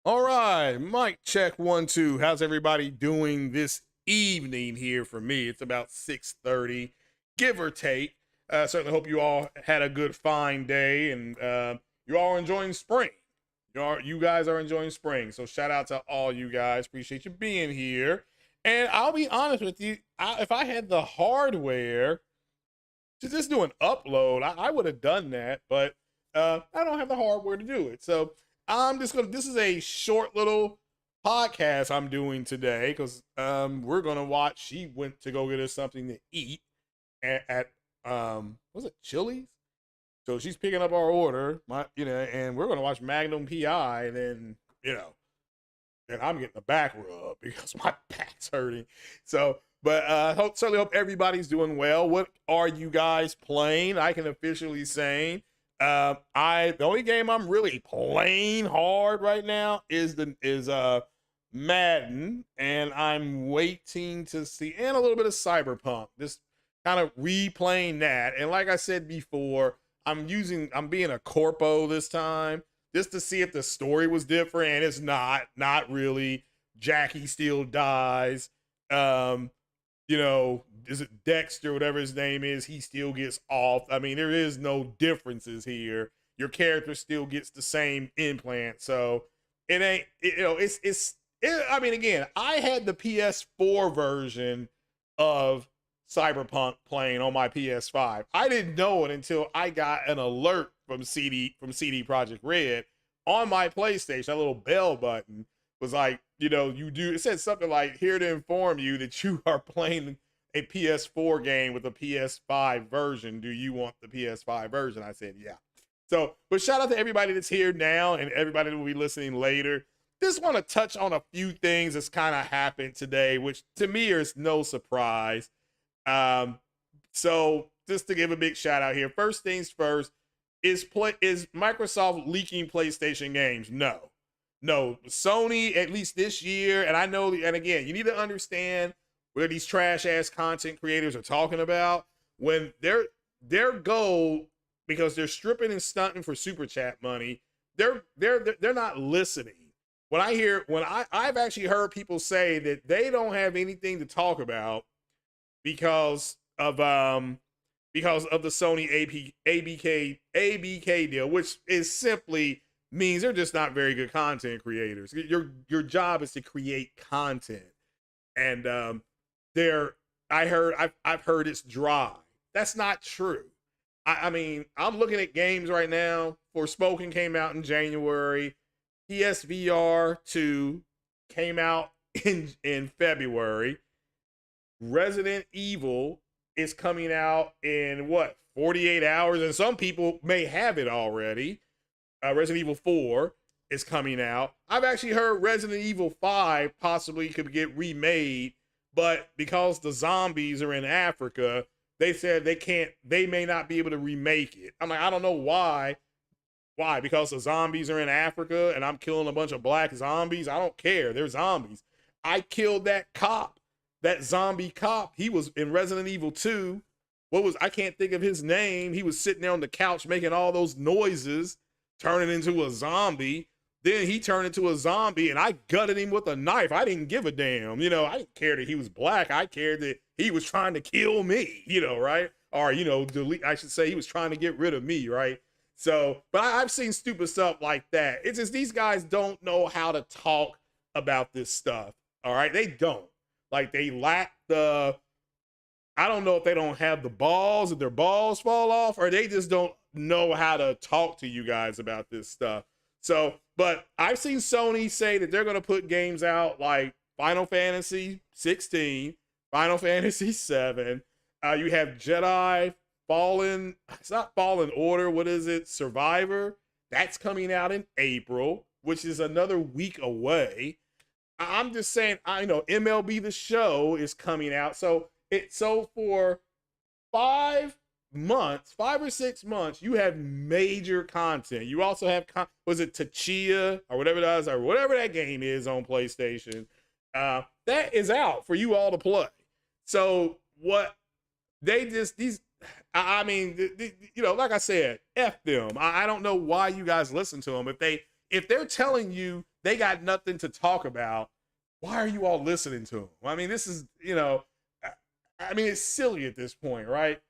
All right, mic check 1 2. How's everybody doing this evening here for me? It's about 6:30, give or take. Certainly hope you all had a good fine day and you all are enjoying spring. You guys are enjoying spring. So shout out to all you guys. Appreciate you being here. And I'll be honest with you, if I had the hardware to just do an upload, I would have done that, but I don't have the hardware to do it. So I'm just gonna. This is a short little podcast I'm doing today because we're gonna watch. She went to go get us something to eat at was it Chili's? So she's picking up our order, and we're gonna watch Magnum PI, and then and I'm getting the back rub because my back's hurting. So, but certainly hope everybody's doing well. What are you guys playing? I can officially say, the only game I'm really playing hard right now is Madden, and I'm waiting to see, and a little bit of Cyberpunk. Just kind of replaying that. And like I said before, I'm being a corpo this time, just to see if the story was different, and it's not really. Jackie still dies. Is it Dexter, whatever his name is, he still gets off. I mean, there is no differences here. Your character still gets the same implant. So it ain't, I mean, again, I had the PS4 version of Cyberpunk playing on my PS5. I didn't know it until I got an alert from CD Projekt Red on my PlayStation. That little bell button was like, it said something like, here to inform you that you are playing a PS4 game with a PS5 version. Do you want the PS5 version? I said, yeah. So, but shout out to everybody that's here now and everybody that will be listening later. Just want to touch on a few things that's kind of happened today, which to me is no surprise. So just to give a big shout out here, first things first, is Microsoft leaking PlayStation games? No, Sony, at least this year. And I know, and again, you need to understand where these trash ass content creators are talking about when their goal, because they're stripping and stunting for super chat money. They're not listening. I've actually heard people say that they don't have anything to talk about because of the Sony ABK deal, which is simply means they're just not very good content creators. Your job is to create content, and I've heard it's dry. That's not true. I mean, I'm looking at games right now. Forspoken came out in January. PSVR 2 came out in February. Resident Evil is coming out in 48 hours, and some people may have it already. Resident Evil 4 is coming out. I've actually heard Resident Evil 5 possibly could get remade, but because the zombies are in Africa, they said they may not be able to remake it. I'm like, I don't know why. Why? Because the zombies are in Africa and I'm killing a bunch of black zombies? I don't care. They're zombies. I killed that cop, that zombie cop. He was in Resident Evil 2. I can't think of his name. He was sitting there on the couch making all those noises, turning into a zombie. Then he turned into a zombie and I gutted him with a knife. I didn't give a damn. I didn't care that he was black. I cared that he was trying to kill me, right? Or, delete, I should say he was trying to get rid of me, right? So, but I've seen stupid stuff like that. It's just these guys don't know how to talk about this stuff, all right? They don't. Like, they lack I don't know if they don't have the balls, if their balls fall off, or they just don't know how to talk to you guys about this stuff. So, but I've seen Sony say that they're going to put games out like Final Fantasy 16, Final Fantasy 7. You have Jedi Fallen, it's not Fallen Order, what is it? Survivor. That's coming out in April, which is another week away. I'm just saying, I know MLB The Show is coming out. So for 5 or 6 months, you have major content. You also have, was it Tachia or whatever that is, or whatever that game is on PlayStation, that is out for you all to play. So what they just, I mean, like I said, F them. I don't know why you guys listen to them. If they're telling you they got nothing to talk about. Why are you all listening to them? I mean, this is, I mean, it's silly at this point, right?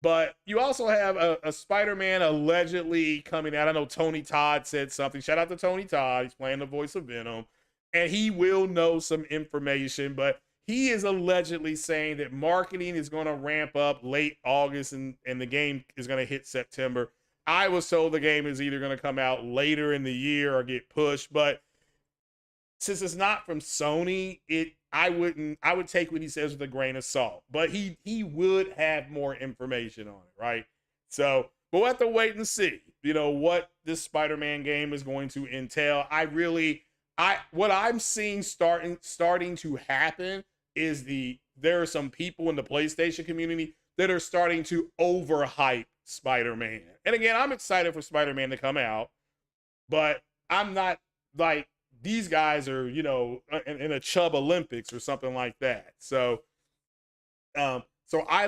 But you also have a Spider-Man allegedly coming out. I know Tony Todd said something. Shout out to Tony Todd. He's playing the voice of Venom. And he will know some information, but he is allegedly saying that marketing is going to ramp up late August and the game is going to hit September. I was told the game is either going to come out later in the year or get pushed, but since it's not from Sony, I would take what he says with a grain of salt. But he would have more information on it, right? So we'll have to wait and see, what this Spider-Man game is going to entail. What I'm seeing starting to happen is there are some people in the PlayStation community that are starting to overhype Spider-Man. And again, I'm excited for Spider-Man to come out, but I'm not like these guys are, in a Chubb Olympics or something like that. So, I'm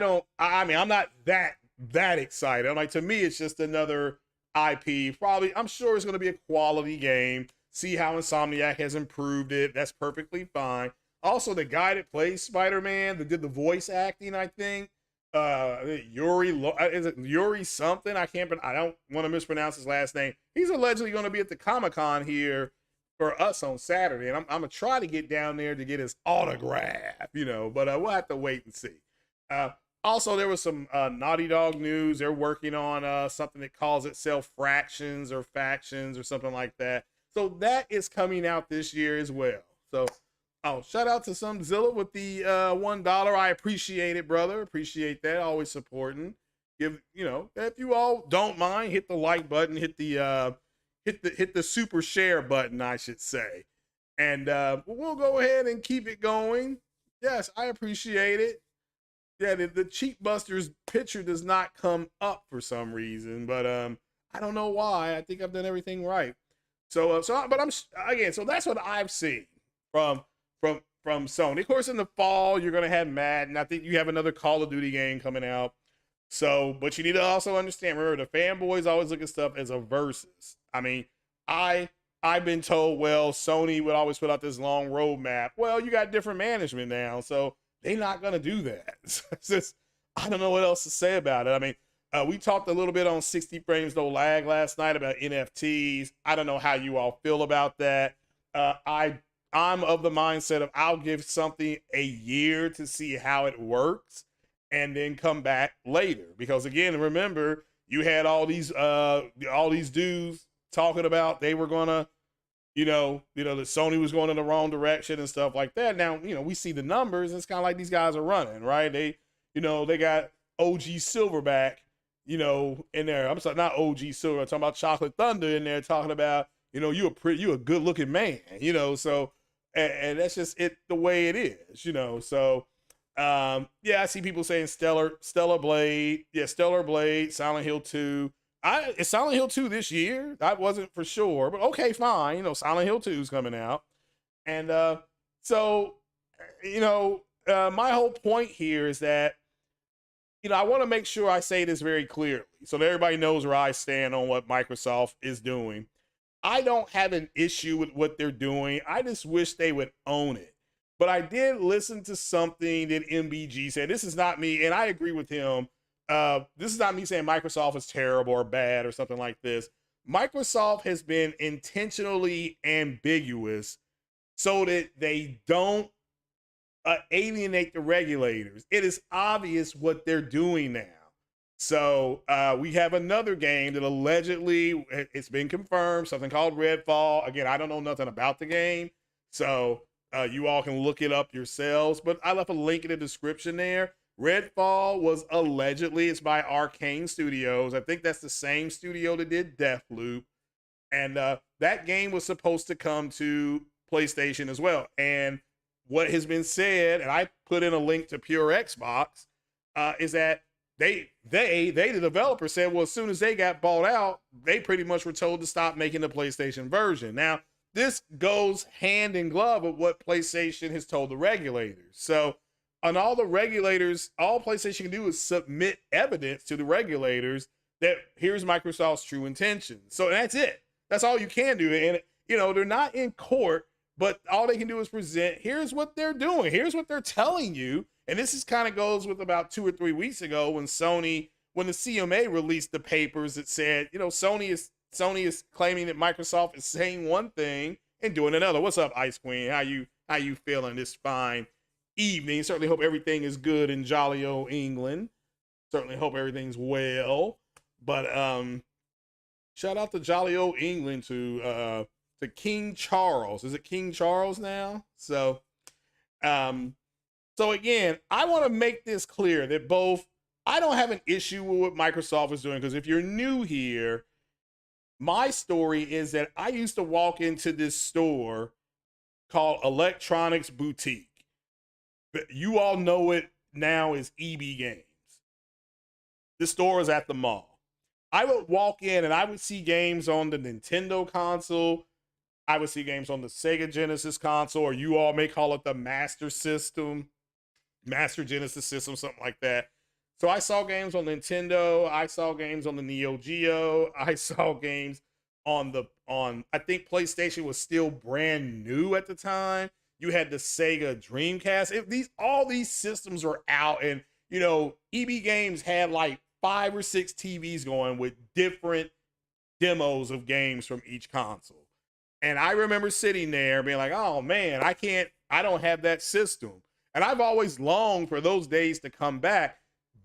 not that excited. I'm like, to me, it's just another IP. Probably, I'm sure it's going to be a quality game. See how Insomniac has improved it. That's perfectly fine. Also, the guy that plays Spider-Man, that did the voice acting, I think, is it Yuri something? I don't want to mispronounce his last name. He's allegedly going to be at the Comic-Con here for us on Saturday, and I'm gonna try to get down there to get his autograph, but we'll have to wait and see. Also, there was some Naughty Dog news. They're working on something that calls itself Fractions or Factions or something like that. So that is coming out this year as well. So, shout out to some Zilla with the $1. I appreciate it, brother. Appreciate that. Always supporting. If you all don't mind, hit the like button, hit the super share button, I should say. And we'll go ahead and keep it going. Yes, I appreciate it. Yeah, the Cheap Busters picture does not come up for some reason, but I don't know why. I think I've done everything right. So that's what I've seen from Sony. Of course, in the fall, you're going to have Madden. I think you have another Call of Duty game coming out. So, but you need to also understand, remember, the fanboys always look at stuff as a versus. I mean, I've been told, well, Sony would always put out this long roadmap. Well, you got different management now, so they're not going to do that. It's just, I don't know what else to say about it. I mean, we talked a little bit on 60 frames no lag last night about NFTs. I don't know how you all feel about that. I'm of the mindset of I'll give something a year to see how it works and then come back later. Because again, remember, you had all these dudes talking about they were gonna, that Sony was going in the wrong direction and stuff like that. Now, we see the numbers. And it's kind of like these guys are running, right? They got OG Silverback, in there. I'm sorry, not OG Silver. I'm talking about Chocolate Thunder in there talking about, you a good looking man, so, and that's just the way it is, so, I see people saying Stellar Blade, Stellar Blade, Silent Hill 2. Is Silent Hill 2 this year? I wasn't for sure, but okay, fine. Silent Hill 2 is coming out. And my whole point here is that, I want to make sure I say this very clearly so that everybody knows where I stand on what Microsoft is doing. I don't have an issue with what they're doing. I just wish they would own it. But I did listen to something that MBG said. This is not me, and I agree with him. This is not me saying Microsoft is terrible or bad or something like this. Microsoft has been intentionally ambiguous so that they don't alienate the regulators. It is obvious what they're doing now. So we have another game that allegedly, it's been confirmed, something called Redfall. Again, I don't know nothing about the game, so you all can look it up yourselves, but I left a link in the description there. Redfall was allegedly, it's by Arcane Studios. I think that's the same studio that did Deathloop. And that game was supposed to come to PlayStation as well. And what has been said, and I put in a link to Pure Xbox, is that the developer said, well, as soon as they got bought out, they pretty much were told to stop making the PlayStation version. Now, this goes hand in glove with what PlayStation has told the regulators. So, on all the regulators, all PlayStation can do is submit evidence to the regulators that here's Microsoft's true intention. So that's it. That's all you can do. And they're not in court, but all they can do is present, here's what they're doing, here's what they're telling you. And this is kind of goes with about 2 or 3 weeks ago when the CMA released the papers that said, Sony is claiming that Microsoft is saying one thing and doing another. What's up, Ice Queen? How you feeling this fine evening? Certainly hope everything is good in jolly old England. Certainly hope everything's well. But shout out to jolly old England, to King Charles. Is it King Charles now? So again, I want to make this clear that I don't have an issue with what Microsoft is doing, because if you're new here, my story is that I used to walk into this store called Electronics Boutique. You all know it now as EB Games. The store is at the mall. I would walk in and I would see games on the Nintendo console. I would see games on the Sega Genesis console, or you all may call it the Master Genesis system, something like that. So I saw games on Nintendo. I saw games on the Neo Geo. I saw games on I think PlayStation was still brand new at the time. You had the Sega Dreamcast. All these systems were out, and EB Games had like 5 or 6 TVs going with different demos of games from each console. And I remember sitting there being like, oh man, I don't have that system. And I've always longed for those days to come back.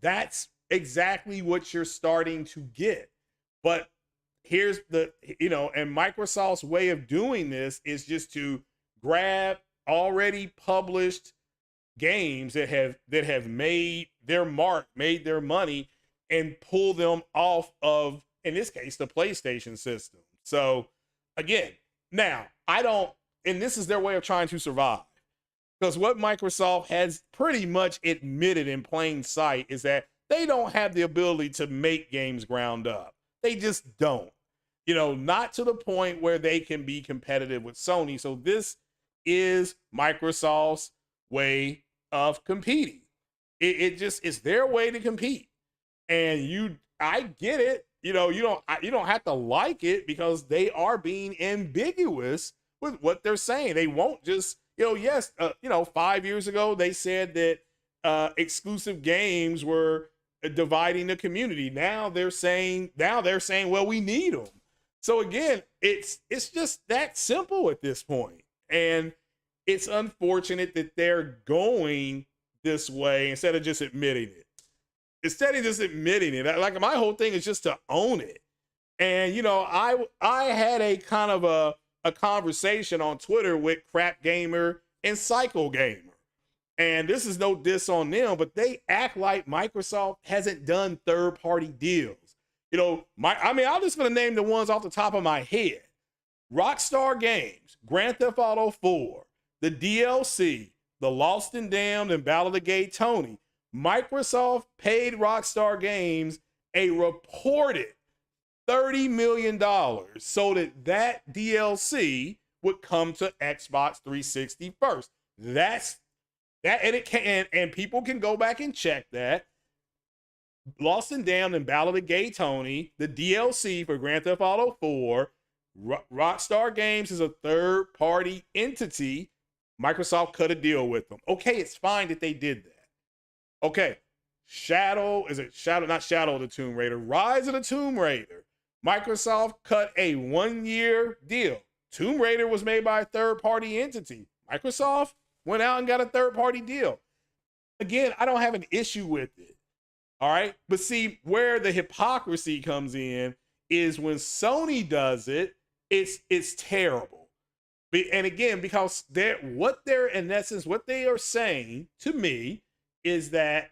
That's exactly what you're starting to get. But here's and Microsoft's way of doing this is just to grab already published games that have made their mark, made their money, and pull them off of, in this case, the PlayStation system. So again, now and this is their way of trying to survive. Because what Microsoft has pretty much admitted in plain sight is that they don't have the ability to make games ground up. They just don't. Not to the point where they can be competitive with Sony. So this is Microsoft's way of competing. It just is their way to compete. And I get it. You don't have to like it, because they are being ambiguous with what they're saying. They won't just, yes, 5 years ago they said that exclusive games were dividing the community. Now they're saying, well, we need them. So again, it's just that simple at this point. And it's unfortunate that they're going this way instead of just admitting it. Like, my whole thing is just to own it. And I had a kind of a conversation on Twitter with Crap Gamer and Psycho Gamer. And this is no diss on them, but they act like Microsoft hasn't done third-party deals. I'm just going to name the ones off the top of my head. Rockstar Games, Grand Theft Auto 4, the DLC, The Lost and Damned, and Ballad of Gay Tony. Microsoft paid Rockstar Games a reported $30 million so that DLC would come to Xbox 360 first. That's that, and people can go back and check that. Lost and Damned and Ballad of Gay Tony, the DLC for Grand Theft Auto 4, Rockstar Games is a third-party entity. Microsoft cut a deal with them. Okay, it's fine that they did that. Okay, Rise of the Tomb Raider. Microsoft cut a 1-year deal. Tomb Raider was made by a third-party entity. Microsoft went out and got a third-party deal. Again, I don't have an issue with it. All right. But see, where the hypocrisy comes in is when Sony does it, it's terrible. And again, because what they are saying to me is that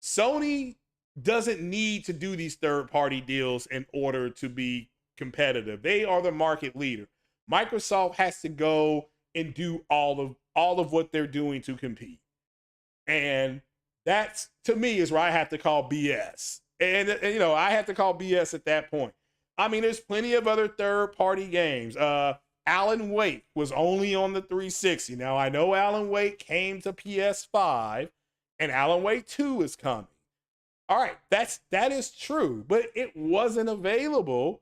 Sony doesn't need to do these third-party deals in order to be competitive. They are the market leader. Microsoft has to go and do all of what they're doing to compete. And that's, to me, is where I have to call BS. And I have to call BS at that point. I mean, there's plenty of other third-party games. Alan Wake was only on the 360. Now, I know Alan Wake came to PS5, and Alan Wake 2 is coming. All right, that is true, but it wasn't available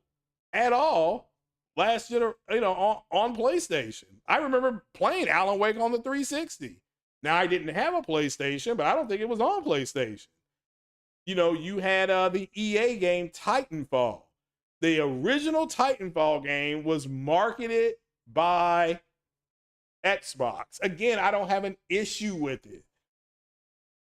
at all on PlayStation. I remember playing Alan Wake on the 360. Now, I didn't have a PlayStation, but I don't think it was on PlayStation. You had the EA game Titanfall. The original Titanfall game was marketed by Xbox. Again, I don't have an issue with it,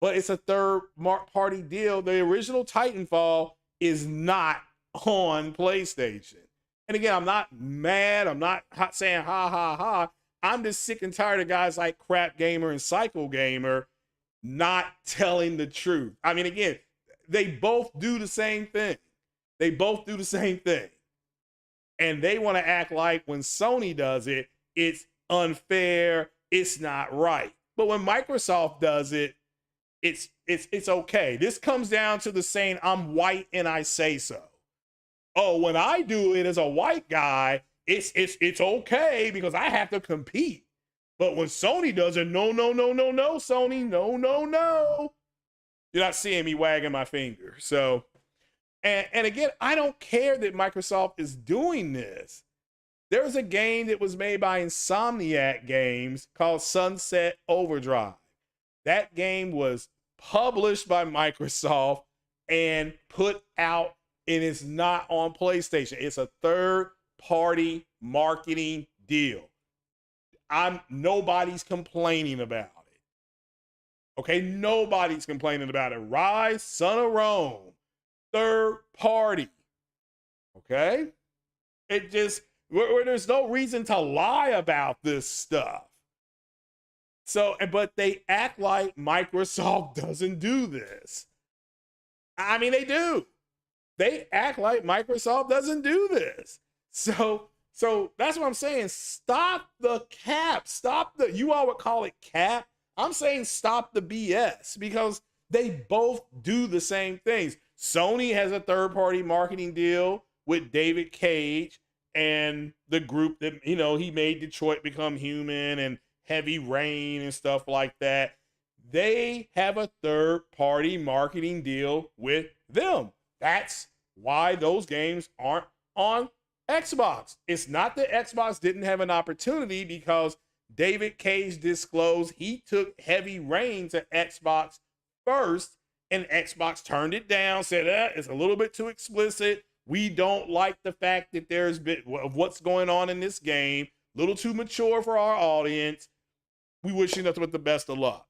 but it's a third-party deal. The original Titanfall is not on PlayStation. And again, I'm not mad. I'm not saying ha, ha, ha. I'm just sick and tired of guys like Crap Gamer and Psycho Gamer not telling the truth. I mean, again, they both do the same thing. They both do the same thing. And they want to act like when Sony does it, it's unfair, it's not right. But when Microsoft does it, it's okay. This comes down to the saying, I'm white and I say so. Oh, when I do it as a white guy, it's okay because I have to compete. But when Sony does it, no, Sony, no. You're not seeing me wagging my finger. So, and again, I don't care that Microsoft is doing this. There was a game that was made by Insomniac Games called Sunset Overdrive. That game was published by Microsoft and put out, and it's not on PlayStation. It's a third-party marketing deal. Nobody's complaining about it. Okay, nobody's complaining about it. Rise, Son of Rome, third party. Okay, where there's no reason to lie about this stuff. So, but they act like Microsoft doesn't do this. I mean, they do. They act like Microsoft doesn't do this. So that's what I'm saying. Stop the cap. You all would call it cap. I'm saying stop the BS because they both do the same things. Sony has a third-party marketing deal with David Cage and the group that, he made Detroit Become Human and Heavy Rain and stuff like that. They have a third-party marketing deal with them. That's why those games aren't on Xbox. It's not that Xbox didn't have an opportunity because David Cage disclosed he took Heavy Rain to Xbox first, and Xbox turned it down, said it's a little bit too explicit. We don't like the fact that there's bit of what's going on in this game, a little too mature for our audience. We wish you nothing but the best of luck.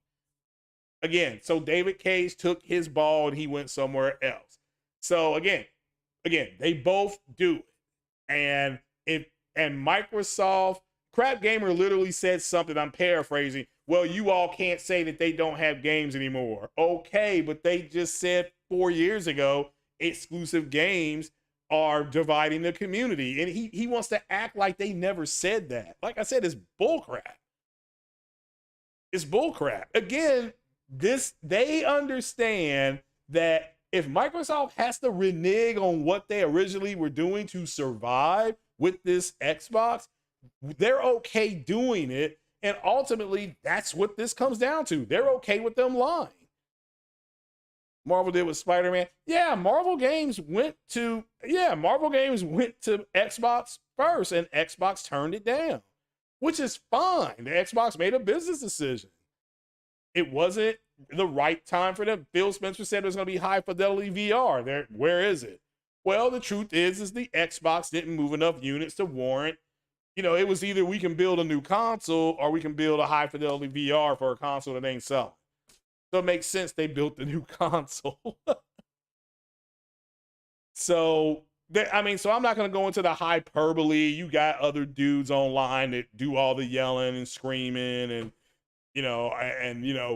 Again, so David Cage took his ball and he went somewhere else. So again, they both do it. And Microsoft, Crap Gamer literally said something, I'm paraphrasing, well, you all can't say that they don't have games anymore. Okay, but they just said 4 years ago, exclusive games are dividing the community. And he wants to act like they never said that. Like I said, it's bullcrap. It's bullcrap. Again, they understand that if Microsoft has to renege on what they originally were doing to survive with this Xbox, they're okay doing it. And ultimately, that's what this comes down to. They're okay with them lying. Marvel did with Spider-Man. Yeah, Marvel games went to Xbox first, and Xbox turned it down, which is fine. The Xbox made a business decision. It wasn't the right time for them. Phil Spencer said it was going to be high fidelity VR. Where is it? Well, the truth is the Xbox didn't move enough units to warrant. It was either we can build a new console or we can build a high fidelity VR for a console that ain't selling. So it makes sense they built the new console. So I'm not going to go into the hyperbole. You got other dudes online that do all the yelling and screaming and,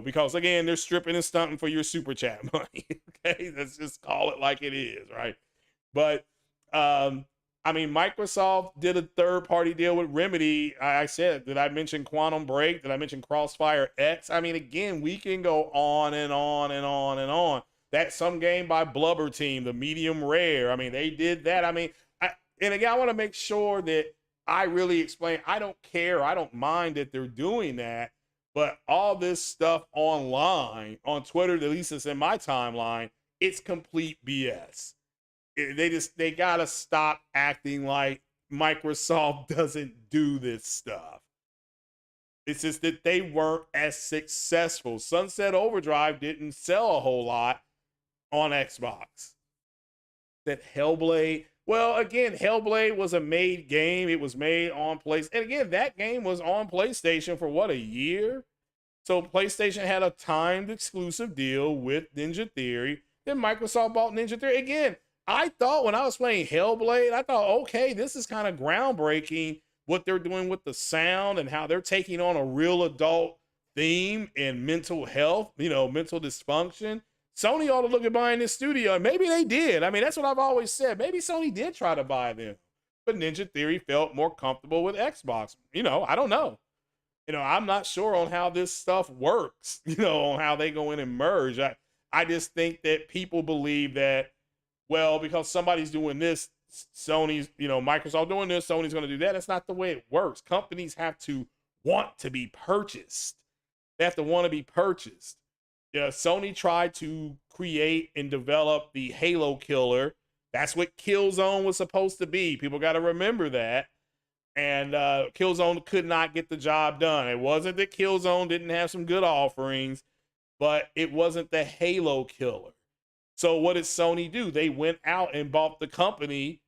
because again, they're stripping and stunting for your super chat money. Okay. Let's just call it like it is. Right. But, Microsoft did a third-party deal with Remedy. I said, did I mention Quantum Break? Did I mention Crossfire X? Again, we can go on and on and on and on. That's some game by Blubber Team, the medium rare. They did that. And again, I want to make sure that I really explain. I don't care. I don't mind that they're doing that. But all this stuff online, on Twitter, at least it's in my timeline, it's complete BS. They gotta stop acting like Microsoft doesn't do this stuff. It's just that they weren't as successful. Sunset Overdrive didn't sell a whole lot on Xbox. That Hellblade, well, again, Hellblade was a made game. It was made on PlayStation. And again, that game was on PlayStation for what, a year? So PlayStation had a timed exclusive deal with Ninja Theory. Then Microsoft bought Ninja Theory. Again, I thought when I was playing Hellblade, I thought, okay, this is kind of groundbreaking what they're doing with the sound and how they're taking on a real adult theme and mental health, mental dysfunction. Sony ought to look at buying this studio, and maybe they did. I mean, that's what I've always said. Maybe Sony did try to buy them, but Ninja Theory felt more comfortable with Xbox. I don't know. I'm not sure on how this stuff works, on how they go in and merge. I just think that people believe that, well, because somebody's doing this, Sony's, Microsoft doing this, Sony's going to do that. That's not the way it works. Companies have to want to be purchased. They have to want to be purchased. Sony tried to create and develop the Halo killer. That's what Killzone was supposed to be. People got to remember that. And Killzone could not get the job done. It wasn't that Killzone didn't have some good offerings, but it wasn't the Halo killer. So what did Sony do? They went out and bought the company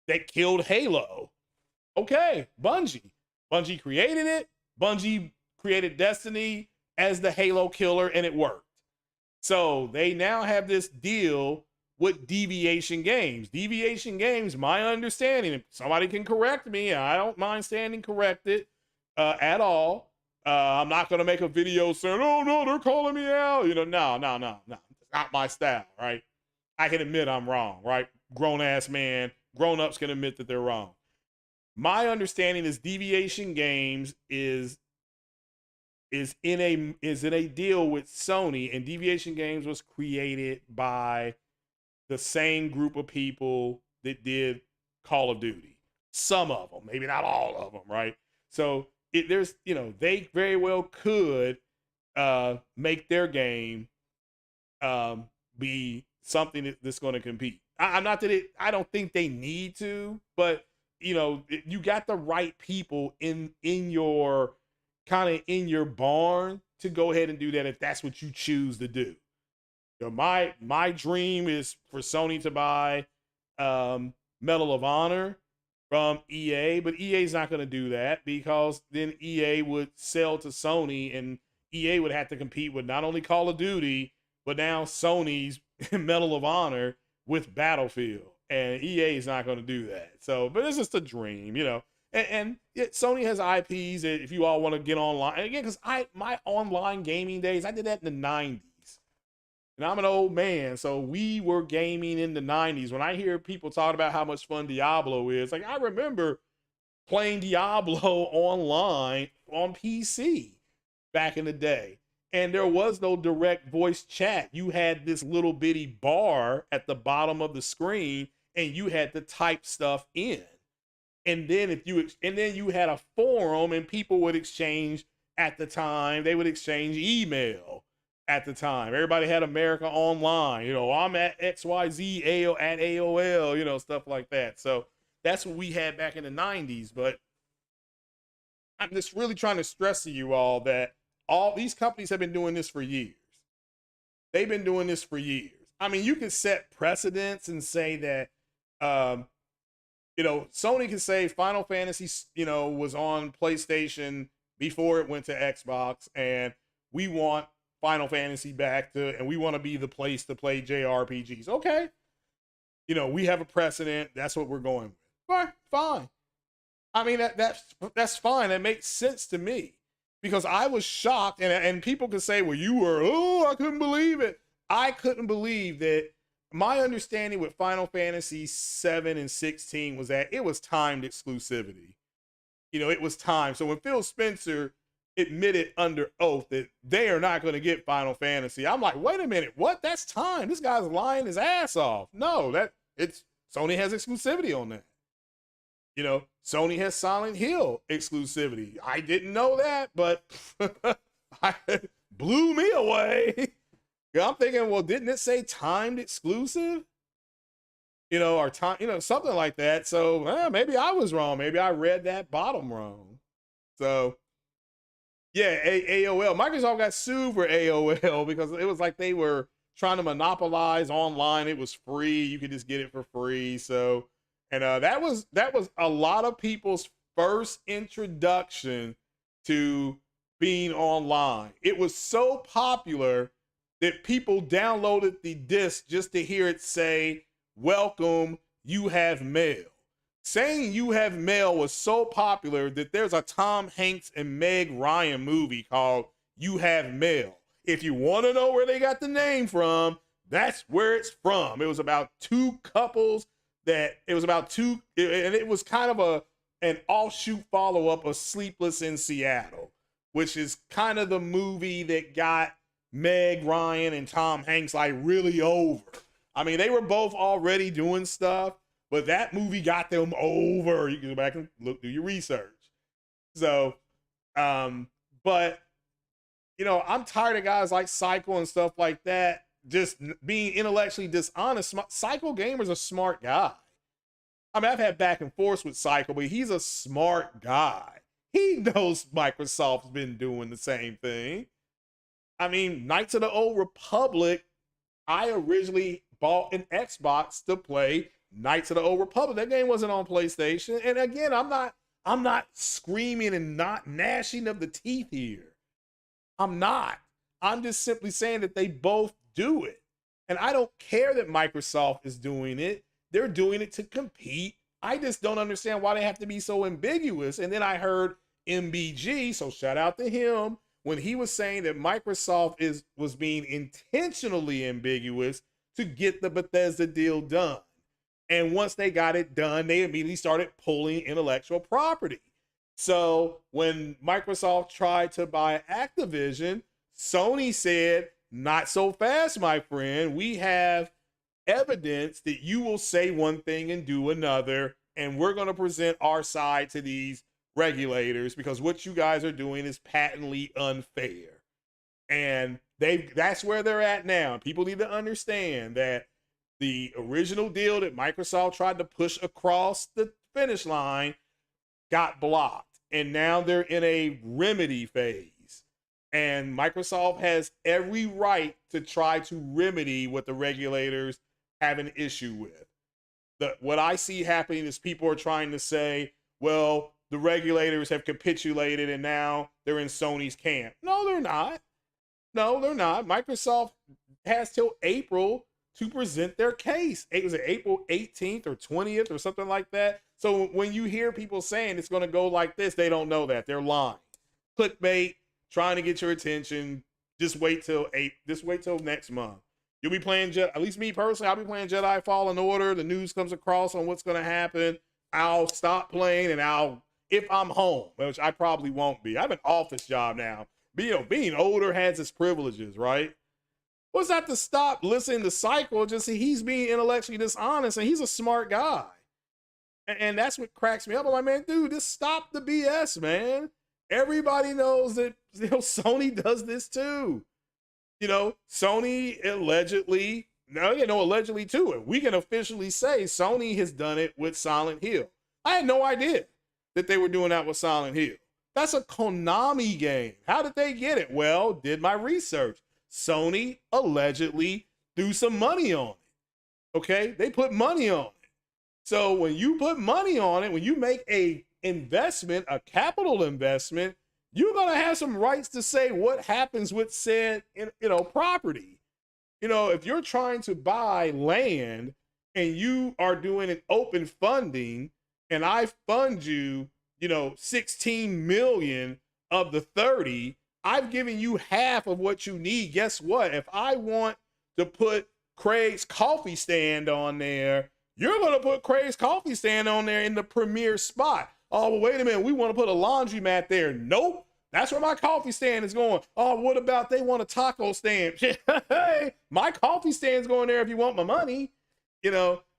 that killed Halo. Okay, Bungie. Bungie created it. Bungie created Destiny as the Halo killer, and it worked. So they now have this deal with Deviation Games. Deviation Games, my understanding, if somebody can correct me, I don't mind standing corrected at all. I'm not going to make a video saying, oh, no, they're calling me out. No. It's not my style, right? I can admit I'm wrong, right? Grown-ass man, grown-ups can admit that they're wrong. My understanding is Deviation Games is in a deal with Sony, and Deviation Games was created by the same group of people that did Call of Duty. Some of them, maybe not all of them, right? So they very well could make their game be something that's going to compete. I don't think they need to, but you got the right people in your barn to go ahead and do that if that's what you choose to do. My dream is for Sony to buy Medal of Honor from EA, but EA's not going to do that because then EA would sell to Sony, and EA would have to compete with not only Call of Duty, but now Sony's Medal of Honor with Battlefield, and EA is not going to do that. So, but it's just a dream, And Sony has IPs that if you all want to get online, and again, because my online gaming days, I did that in the 90s. And I'm an old man, so we were gaming in the 90s. When I hear people talk about how much fun Diablo is, like I remember playing Diablo online on PC back in the day. And there was no direct voice chat. You had this little bitty bar at the bottom of the screen, and you had to type stuff in. And then you had a forum, and people would exchange at the time. They would exchange email at the time. Everybody had America Online. I'm at XYZ at AOL, stuff like that. So that's what we had back in the 90s. But I'm just really trying to stress to you all that all these companies have been doing this for years. They've been doing this for years. I mean, you can set precedents and say that, Sony can say Final Fantasy, was on PlayStation before it went to Xbox, and we want Final Fantasy back and we want to be the place to play JRPGs. Okay. We have a precedent. That's what we're going with. Fine. I mean, that's fine. That makes sense to me because I was shocked, and people could say, well, I couldn't believe it. I couldn't believe that. My understanding with Final Fantasy 7 and 16 was that it was timed exclusivity. It was timed. So when Phil Spencer admitted under oath that they are not going to get Final Fantasy, I'm like, wait a minute, what? That's timed. This guy's lying his ass off. No, Sony has exclusivity on that. Sony has Silent Hill exclusivity. I didn't know that, but it blew me away. I'm thinking, well, didn't it say timed exclusive? or time, something like that. So maybe I was wrong. Maybe I read that bottom wrong. So yeah, AOL. Microsoft got sued for AOL because it was like they were trying to monopolize online. It was free. You could just get it for free. So, and that was a lot of people's first introduction to being online. It was so popular that people downloaded the disc just to hear it say, "Welcome, you have mail." Saying "you have mail" was so popular that there's a Tom Hanks and Meg Ryan movie called "You Have Mail." If you want to know where they got the name from, that's where it's from. It was about two couples and it was kind of an offshoot follow-up of Sleepless in Seattle, which is kind of the movie that got Meg Ryan and Tom Hanks like really over. I mean, they were both already doing stuff, but that movie got them over. You can go back and do your research. So, but I'm tired of guys like Cycle and stuff like that just being intellectually dishonest. Cycle Gamer's a smart guy. I mean, I've had back and forth with Cycle, but he's a smart guy. He knows Microsoft's been doing the same thing. I mean, Knights of the Old Republic, I originally bought an Xbox to play Knights of the Old Republic. That game wasn't on PlayStation. And again, I'm not screaming and not gnashing of the teeth here. I'm not. I'm just simply saying that they both do it. And I don't care that Microsoft is doing it. They're doing it to compete. I just don't understand why they have to be so ambiguous. And then I heard MBG, so shout out to him, when he was saying that Microsoft was being intentionally ambiguous to get the Bethesda deal done. And once they got it done, they immediately started pulling intellectual property. So when Microsoft tried to buy Activision, Sony said, "Not so fast, my friend. We have evidence that you will say one thing and do another, and we're going to present our side to these regulators because what you guys are doing is patently unfair." And that's where they're at now. People need to understand that the original deal that Microsoft tried to push across the finish line got blocked. And now they're in a remedy phase. And Microsoft has every right to try to remedy what the regulators have an issue with. What I see happening is people are trying to say, well, the regulators have capitulated and now they're in Sony's camp. No, they're not. No, they're not. Microsoft has till April to present their case. It was April 18th or 20th or something like that. So when you hear people saying it's going to go like this, they don't know that. They're lying. Clickbait, trying to get your attention. Just wait till next month. You'll be playing at least me personally, I'll be playing Jedi Fallen Order. The news comes across on what's going to happen. I'll stop playing and if I'm home, which I probably won't be. I have an office job now. Being older has its privileges, right? What's that to stop listening to Cycle? Just see he's being intellectually dishonest and he's a smart guy. And that's what cracks me up. I'm like, man, dude, just stop the BS, man. Everybody knows that Sony does this too. Sony allegedly, allegedly to it. We can officially say Sony has done it with Silent Hill. I had no idea that they were doing that with Silent Hill. That's a Konami game. How did they get it? Well, did my research. Sony allegedly threw some money on it. Okay? They put money on it. So when you put money on it, when you make a investment, a capital investment, you're going to have some rights to say what happens with said, property. If you're trying to buy land and you are doing an open funding and I fund you, 16 million of the 30, I've given you half of what you need. Guess what? If I want to put Craig's coffee stand on there, you're going to put Craig's coffee stand on there in the premier spot. Oh, well, wait a minute. We want to put a laundromat there. Nope. That's where my coffee stand is going. Oh, what about they want a taco stand? Hey, my coffee stand's going there if you want my money,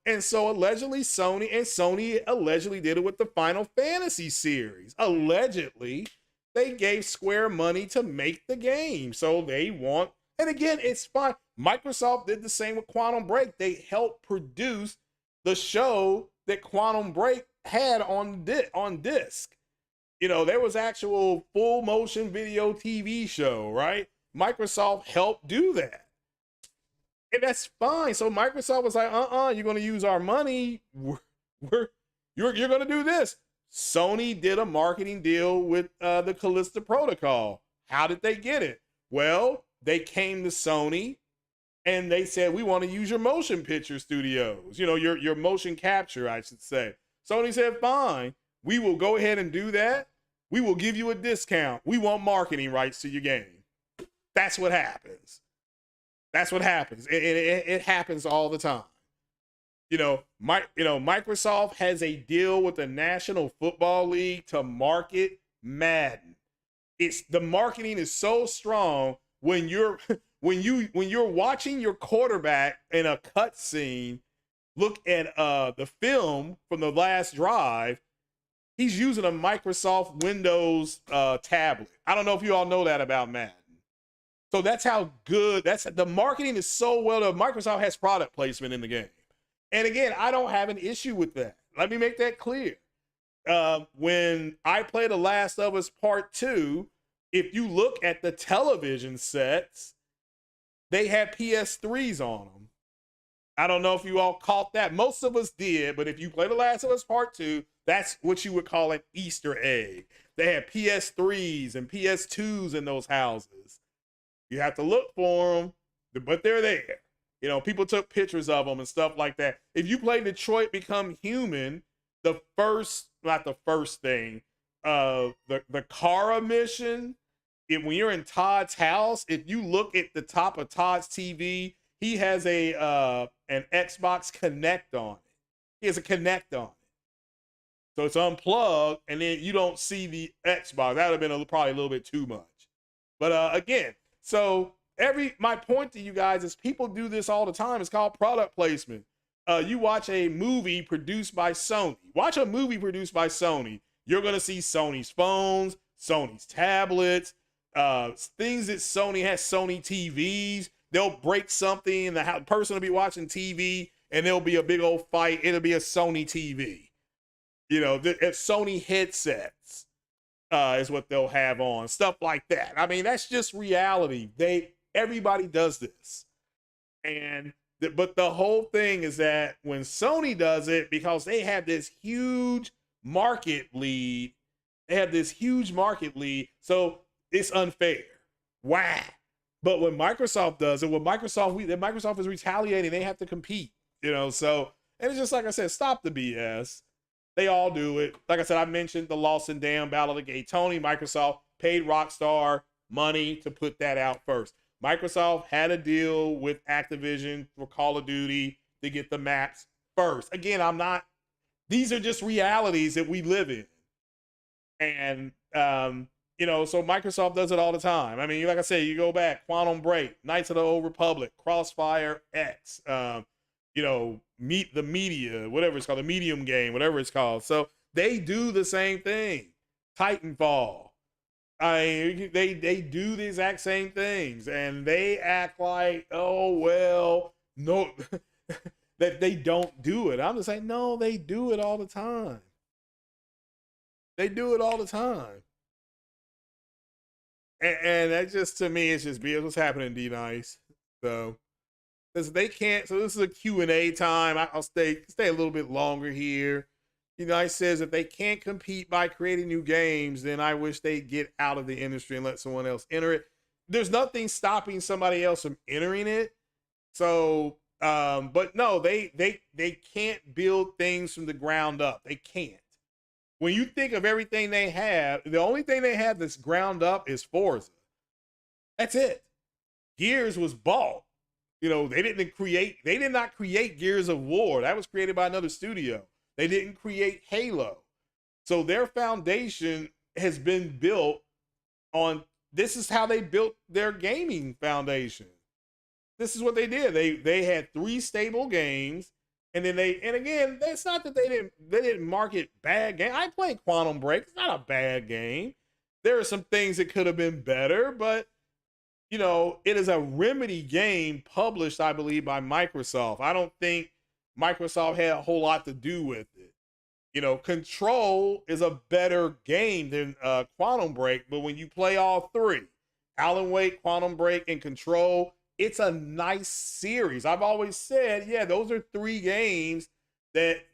And so allegedly Sony allegedly did it with the Final Fantasy series. Allegedly, they gave Square money to make the game. So they want, and again, it's fine. Microsoft did the same with Quantum Break. They helped produce the show that Quantum Break had on disc. You know, there was actual full motion video TV show, right? Microsoft helped do that. And that's fine. So Microsoft was like, you're going to use our money. You're going to do this. Sony did a marketing deal with the Callisto Protocol. How did they get it? Well, they came to Sony and they said, we want to use your motion picture studios, you know, your motion capture, I should say. Sony said, fine, we will go ahead and do that. We will give you a discount. We want marketing rights to your game. That's what happens. That's what happens. It happens all the time. Microsoft has a deal with the National Football League to market Madden. The marketing is so strong when you're watching your quarterback in a cutscene, look at the film from the last drive. He's using a Microsoft Windows tablet. I don't know if you all know that about Madden. So that's how good the marketing is so well done. Microsoft has product placement in the game. And again, I don't have an issue with that. Let me make that clear. When I play The Last of Us Part 2, if you look at the television sets, they have PS3s on them. I don't know if you all caught that. Most of us did, but if you play The Last of Us Part 2, that's what you would call an Easter egg. They have PS3s and PS2s in those houses. You have to look for them, but they're there. You know, people took pictures of them and stuff like that. If you play Detroit Become Human, the Kara mission, when you're in Todd's house, if you look at the top of Todd's TV, he has an Xbox Connect on it. He has a Connect on it. So it's unplugged, and then you don't see the Xbox. That would have been probably a little bit too much. But again, so my point to you guys is people do this all the time. It's called product placement. You watch a movie produced by Sony. Watch a movie produced by Sony. You're going to see Sony's phones, Sony's tablets, things that Sony has, Sony TVs. They'll break something, and the person will be watching TV, and there'll be a big old fight. It'll be a Sony TV. You know, Sony headsets is what they'll have on. Stuff like that. I mean, that's just reality. Everybody does this. But the whole thing is that when Sony does it, because they have this huge market lead, so it's unfair. Why? But when Microsoft does it, Microsoft is retaliating, they have to compete, you know, so, and it's just like I said, stop the BS. They all do it. Like I said, I mentioned the Lost and Damned Battle of the Gay Tony. Microsoft paid Rockstar money to put that out first. Microsoft had a deal with Activision for Call of Duty to get the maps first. Again, these are just realities that we live in. And, so Microsoft does it all the time. I mean, like I said, you go back, Quantum Break, Knights of the Old Republic, Crossfire X, Meet the Media, whatever it's called, the Medium game, whatever it's called. So they do the same thing. Titanfall. They do the exact same things, and they act like, oh, well, no, that they don't do it. I'm just saying, no, they do it all the time. They do it all the time. And that just, to me, it's just BS. What's happening, D-Nice? So, they can't, so this is a Q&A time. I'll stay a little bit longer here. D-Nice says, if they can't compete by creating new games, then I wish they'd get out of the industry and let someone else enter it. There's nothing stopping somebody else from entering it. So, but no, they can't build things from the ground up. They can't. When you think of everything they have, the only thing they have that's ground up is Forza. That's it. Gears was bought. You know, they did not create Gears of War. That was created by another studio. They didn't create Halo. So their foundation has been built on, this is how they built their gaming foundation. This is what they did. They had 3 stable games, and then again, it's not that they didn't market bad game. I played Quantum Break. It's not a bad game. There are some things that could have been better, but you know, it is a Remedy game published, I believe, by Microsoft. I don't think Microsoft had a whole lot to do with it. You know, Control is a better game than Quantum Break, but when you play all three, Alan Wake, Quantum Break, and Control, it's a nice series. I've always said, yeah, those are three games that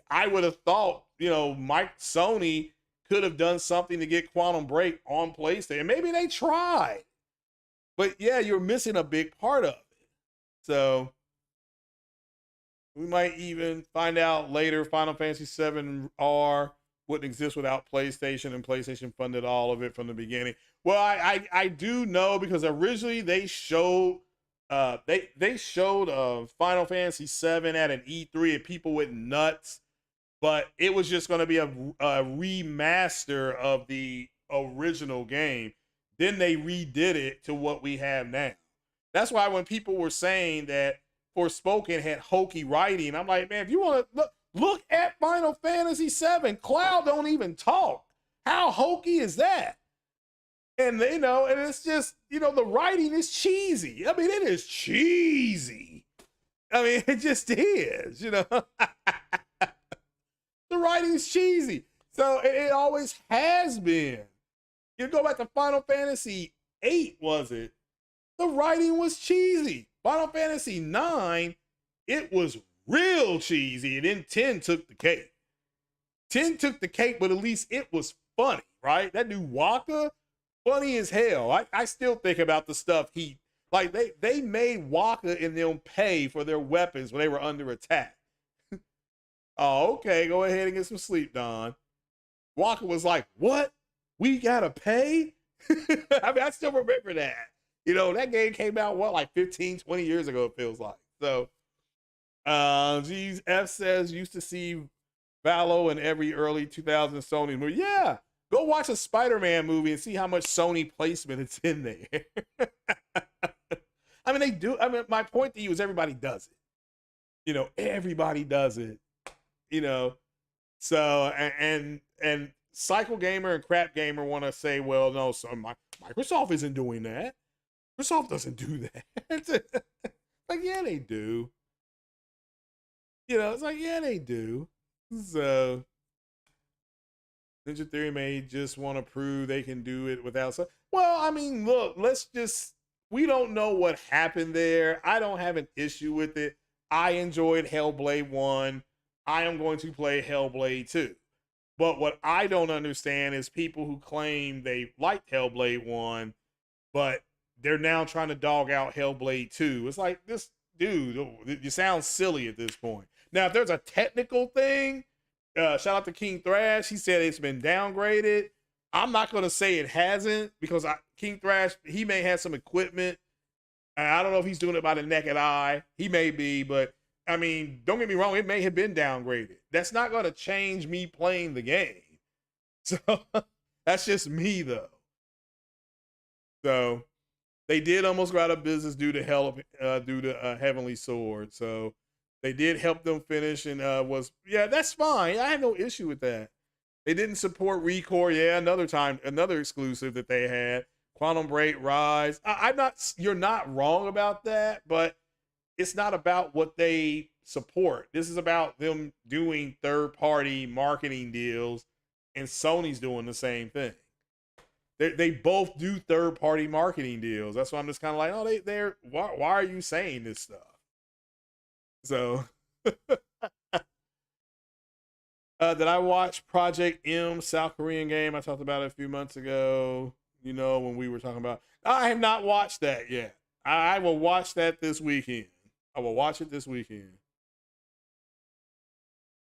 I would have thought, you know, Sony could have done something to get Quantum Break on PlayStation. Maybe they tried, but yeah, you're missing a big part of it. So we might even find out later Final Fantasy VII R wouldn't exist without PlayStation, and PlayStation funded all of it from the beginning. Well, I do know, because originally they showed they showed Final Fantasy VII at an E3 and people went nuts, but it was just going to be a remaster of the original game. Then they redid it to what we have now. That's why when people were saying that Forspoken had hokey writing, I'm like, man, if you want to look at Final Fantasy VII, Cloud don't even talk. How hokey is that? And you know, and it's just, you know, the writing is cheesy. I mean, it is cheesy. I mean, it just is, you know. The writing is cheesy. So it always has been. You go back to Final Fantasy VIII, was it? The writing was cheesy. Final Fantasy IX, it was real cheesy. And then 10 took the cake. 10 took the cake, but at least it was funny, right? That new Waka, funny as hell. I still think about the stuff like they made Waka and them pay for their weapons when they were under attack. Oh, okay, go ahead and get some sleep, Don. Waka was like, what? We gotta pay? I mean, I still remember that. You know, that game came out, what, like 15, 20 years ago, it feels like. So, geez, F says, used to see Valo in every early 2000 Sony movie. Yeah, go watch a Spider-Man movie and see how much Sony placement is in there. I mean, they do. I mean, my point to you is everybody does it. You know, everybody does it. You know, so, and Cycle Gamer and Crap Gamer want to say, well, no, so Microsoft isn't doing that. Microsoft doesn't do that. Like, yeah, they do. You know, it's like, yeah, they do. So, Ninja Theory may just want to prove they can do it without. Well, I mean, look, we don't know what happened there. I don't have an issue with it. I enjoyed Hellblade 1. I am going to play Hellblade 2. But what I don't understand is people who claim they liked Hellblade 1, but they're now trying to dog out Hellblade 2. It's like, this dude, you sound silly at this point. Now, if there's a technical thing, shout out to King Thrash. He said it's been downgraded. I'm not going to say it hasn't, because King Thrash, he may have some equipment. I don't know if he's doing it by the naked eye. He may be, but I mean, don't get me wrong, it may have been downgraded. That's not going to change me playing the game. So that's just me, though. So they did almost go out of business due to Heavenly Sword. So they did help them finish, and yeah, that's fine. I have no issue with that. They didn't support Recore. Yeah, another exclusive that they had. Quantum Break, Rise. You're not wrong about that, but it's not about what they support. This is about them doing third-party marketing deals, and Sony's doing the same thing. They both do third-party marketing deals. That's why I'm just kind of like, oh, why are you saying this stuff? So, did I watch Project M, South Korean game? I talked about it a few months ago, you know, when we were talking about. I have not watched that yet. I will watch that this weekend. I will watch it this weekend.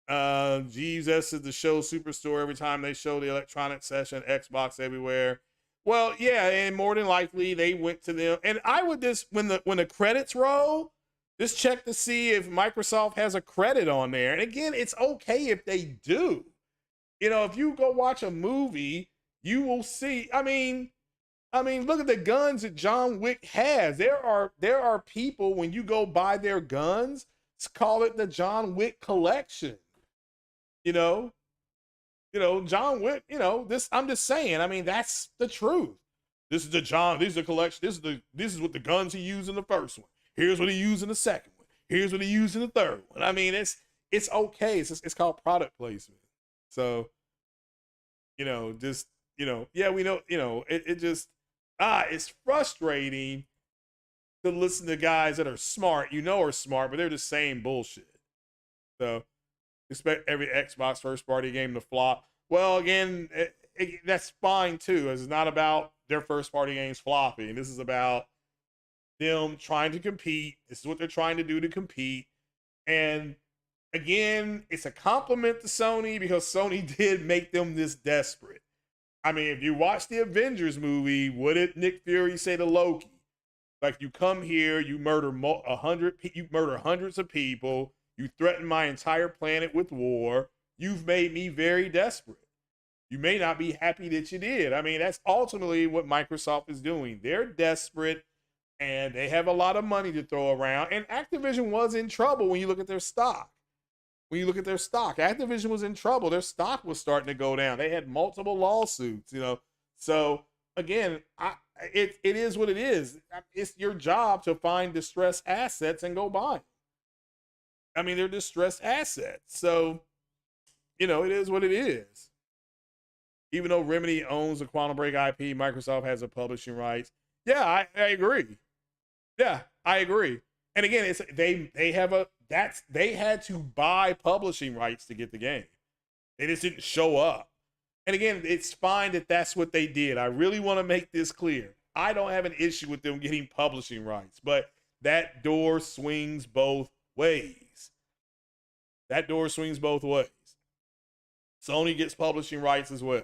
Jeeves is the show Superstore every time they show the electronic session, Xbox everywhere. Well, yeah, and more than likely they went to them. And I would just, when the credits roll, just check to see if Microsoft has a credit on there. And again, it's okay if they do. You know, if you go watch a movie, you will see. I mean, look at the guns that John Wick has. There are people, when you go buy their guns, call it the John Wick collection. You know, John Wick, you know, this, I'm just saying, I mean, that's the truth. This is the collection. This is what the guns he used in the first one. Here's what he used in the second one. here's what he used in the third one. I mean, it's okay. It's called product placement. So, just, yeah, we know, it just, it's frustrating to listen to guys that are smart, are smart, but they're just saying bullshit. So, expect every Xbox first party game to flop. Well, again, that's fine too. It's not about their first party games flopping. This is about them trying to compete. This is what they're trying to do to compete. And again, it's a compliment to Sony because Sony did make them this desperate. I mean, if you watch the Avengers movie, what did Nick Fury say to Loki? Like, you come here, you murder hundreds of people, you threaten my entire planet with war. You've made me very desperate. You may not be happy that you did. I mean, that's ultimately what Microsoft is doing. They're desperate and they have a lot of money to throw around. And Activision was in trouble when you look at their stock. Activision was in trouble. Their stock was starting to go down. They had multiple lawsuits, So again, it is what it is. It's your job to find distressed assets and go buy them. I mean, they're distressed assets. So, it is what it is. Even though Remedy owns the Quantum Break IP, Microsoft has the publishing rights. Yeah, I agree. Yeah, I agree. And again, they had to buy publishing rights to get the game. They just didn't show up. And again, it's fine that that's what they did. I really want to make this clear. I don't have an issue with them getting publishing rights, but that door swings both ways. Sony gets publishing rights as well.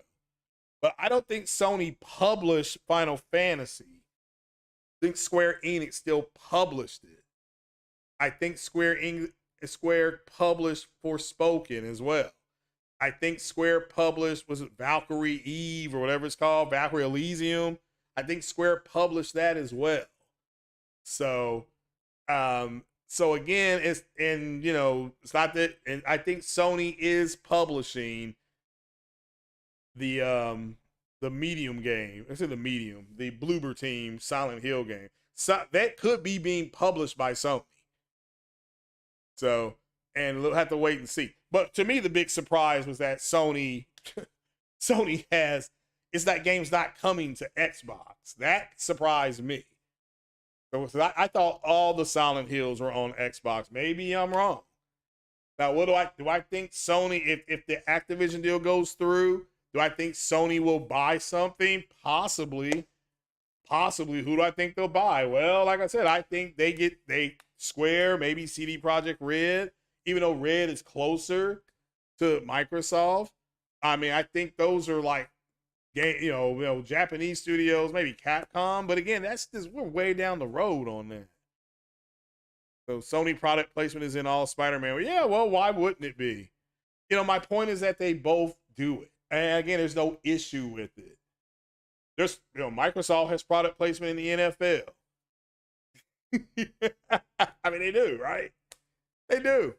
But I don't think Sony published Final Fantasy. I think Square Enix still published it. I think Square published Forspoken as well. I think Square published, was it Valkyrie Eve or whatever it's called, Valkyrie Elysium? I think Square published that as well. So, again, it's not that, and I think Sony is publishing the Medium game. I said the Bloober Team Silent Hill game. So that could be being published by Sony. So, and we'll have to wait and see. But to me, the big surprise was that Sony that game's not coming to Xbox. That surprised me. So I thought all the Silent Hills were on Xbox. Maybe I'm wrong. Now, what do I think Sony, if the Activision deal goes through, do I think Sony will buy something? Possibly. Who do I think they'll buy? Well, like I said, I think they Square, maybe CD Projekt Red, even though Red is closer to Microsoft. I mean, I think those are like game, Japanese studios, maybe Capcom. But again, we're way down the road on that. So Sony product placement is in all Spider-Man. Well, yeah, well, why wouldn't it be? My point is that they both do it. And again, there's no issue with it. There's, Microsoft has product placement in the NFL. I mean, they do, right? They do.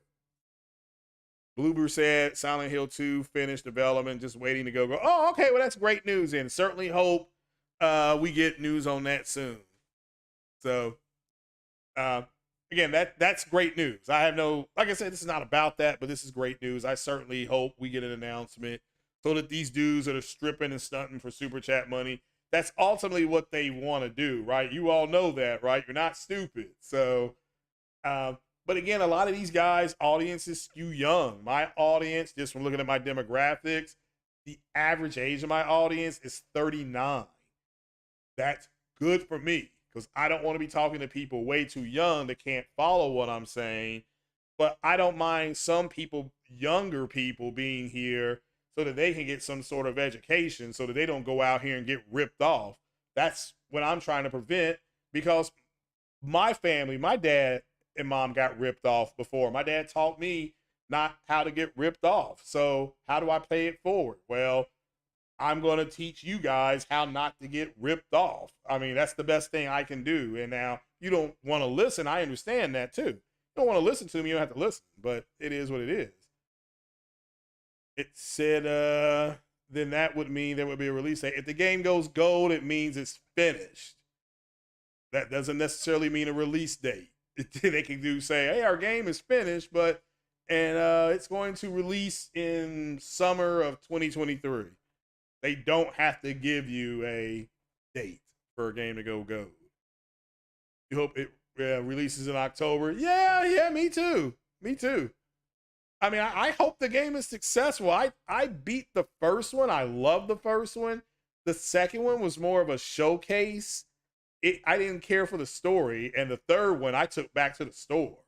Bloober said Silent Hill 2 finished development, just waiting to go. Oh, okay, well, that's great news, and certainly hope we get news on that soon. So, again, that's great news. I have like I said, this is not about that, but this is great news. I certainly hope we get an announcement so that these dudes that are stripping and stunting for super chat money, that's ultimately what they want to do, right? You all know that, right? You're not stupid. So, but again, a lot of these guys' audiences skew young. My audience, just from looking at my demographics, the average age of my audience is 39. That's good for me because I don't want to be talking to people way too young that can't follow what I'm saying. But I don't mind some people, younger people, being here so that they can get some sort of education so that they don't go out here and get ripped off. That's what I'm trying to prevent because my family, my dad and mom got ripped off before. My dad taught me not how to get ripped off. So how do I pay it forward? Well, I'm going to teach you guys how not to get ripped off. I mean, that's the best thing I can do. And now you don't want to listen. I understand that too. You don't want to listen to me. You don't have to listen, but it is what it is. It said, then that would mean there would be a release date. If the game goes gold, it means it's finished. That doesn't necessarily mean a release date. they can say, hey, our game is finished, and it's going to release in summer of 2023. They don't have to give you a date for a game to go gold. You hope it releases in October. Yeah, me too. Me too. I mean, I hope the game is successful. I beat the first one. I love the first one. The second one was more of a showcase. I didn't care for the story. And the third one I took back to the store.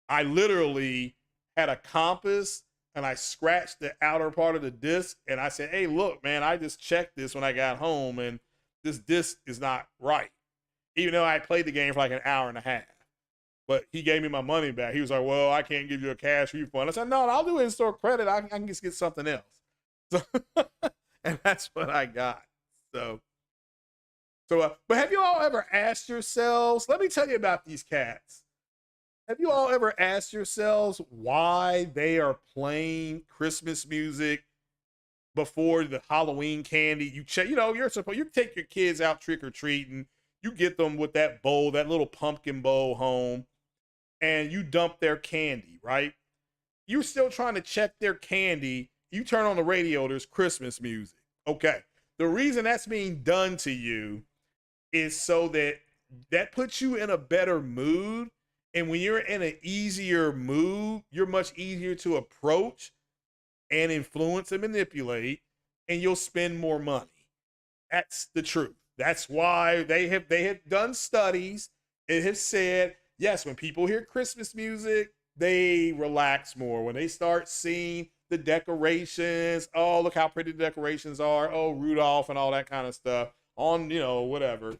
I literally had a compass and I scratched the outer part of the disc and I said, hey, look, man, I just checked this when I got home and this disc is not right. Even though I played the game for like an hour and a half. But he gave me my money back. He was like, well, I can't give you a cash refund. I said, no, I'll do in-store credit. I can just get something else. So, and that's what I got. So, but have you all ever asked yourselves, let me tell you about these cats. Have you all ever asked yourselves why they are playing Christmas music before the Halloween candy? You check, you take your kids out trick-or-treating. You get them with that bowl, that little pumpkin bowl home, and you dump their candy, right? You're still trying to check their candy. You turn on the radio, there's Christmas music. Okay. The reason that's being done to you is so that puts you in a better mood. And when you're in an easier mood, you're much easier to approach and influence and manipulate, and you'll spend more money. That's the truth. That's why they have done studies. It has said, yes, when people hear Christmas music, they relax more. When they start seeing the decorations, oh, look how pretty the decorations are. Oh, Rudolph and all that kind of stuff on, whatever.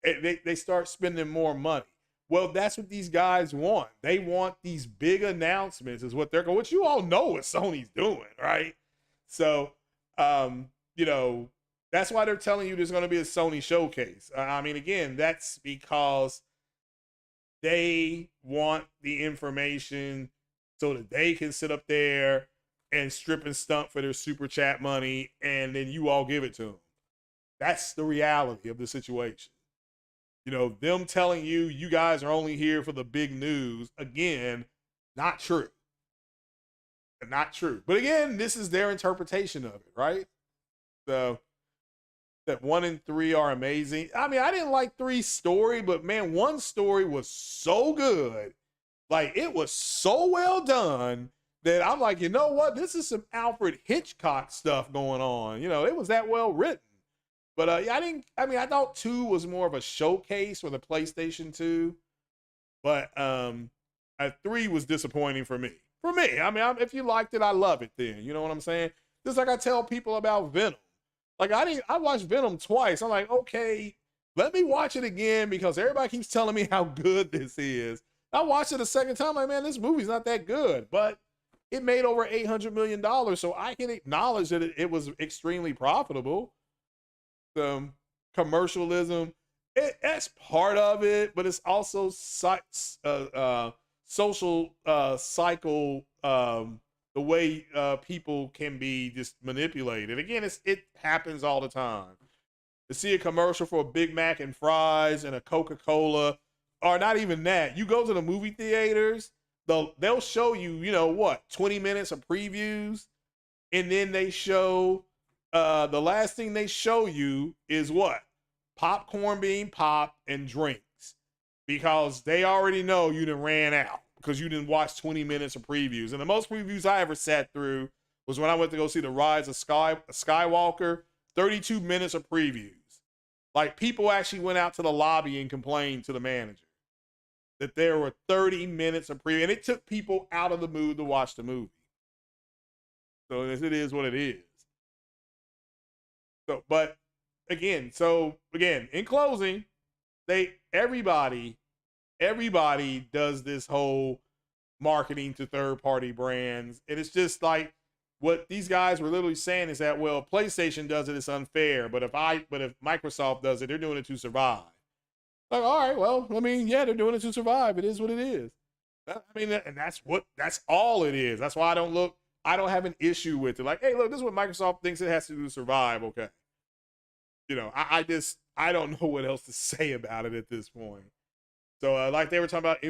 They start spending more money. Well, that's what these guys want. They want these big announcements is what they're going, which you all know what Sony's doing, right? So, that's why they're telling you there's going to be a Sony showcase. I mean, again, that's because they want the information so that they can sit up there and strip and stump for their super chat money, and then you all give it to them. That's the reality of the situation. Them telling you guys are only here for the big news, again, not true. Not true. But again, this is their interpretation of it, right? So that 1 and 3 are amazing. I mean, I didn't like 3's story, but man, 1's story was so good. Like, it was so well done that I'm like, you know what? This is some Alfred Hitchcock stuff going on. It was that well written. But I thought 2 was more of a showcase for the PlayStation 2. But 3 was disappointing for me. I mean, if you liked it, I love it then. You know what I'm saying? Just like I tell people about Venom. Like, I watched Venom twice. I'm like, okay, let me watch it again because everybody keeps telling me how good this is. I watched it a second time. Like, man, this movie's not that good. But it made over $800 million. So I can acknowledge that it was extremely profitable. Commercialism, that's part of it, but it's also social cycle, the way people can be just manipulated. Again, it happens all the time. To see a commercial for a Big Mac and fries and a Coca-Cola, or not even that. You go to the movie theaters, they'll show you, 20 minutes of previews, and then they show the last thing they show you is what? Popcorn being popped and drinks. Because they already know you done ran out. Because you didn't watch 20 minutes of previews. And the most previews I ever sat through was when I went to go see The Rise of Skywalker. 32 minutes of previews. Like, people actually went out to the lobby and complained to the manager that there were 30 minutes of preview. And it took people out of the mood to watch the movie. So it is what it is. So, but again, in closing, everybody does this whole marketing to third-party brands. And it's just like what these guys were literally saying is that, well, PlayStation does it, it's unfair. But if Microsoft does it, they're doing it to survive. Like, all right, well, I mean, yeah, they're doing it to survive. It is what it is. I mean, and that's all it is. That's why I don't have an issue with it. Like, hey, look, this is what Microsoft thinks it has to do to survive. Okay. I don't know what else to say about it at this point. So like we were talking about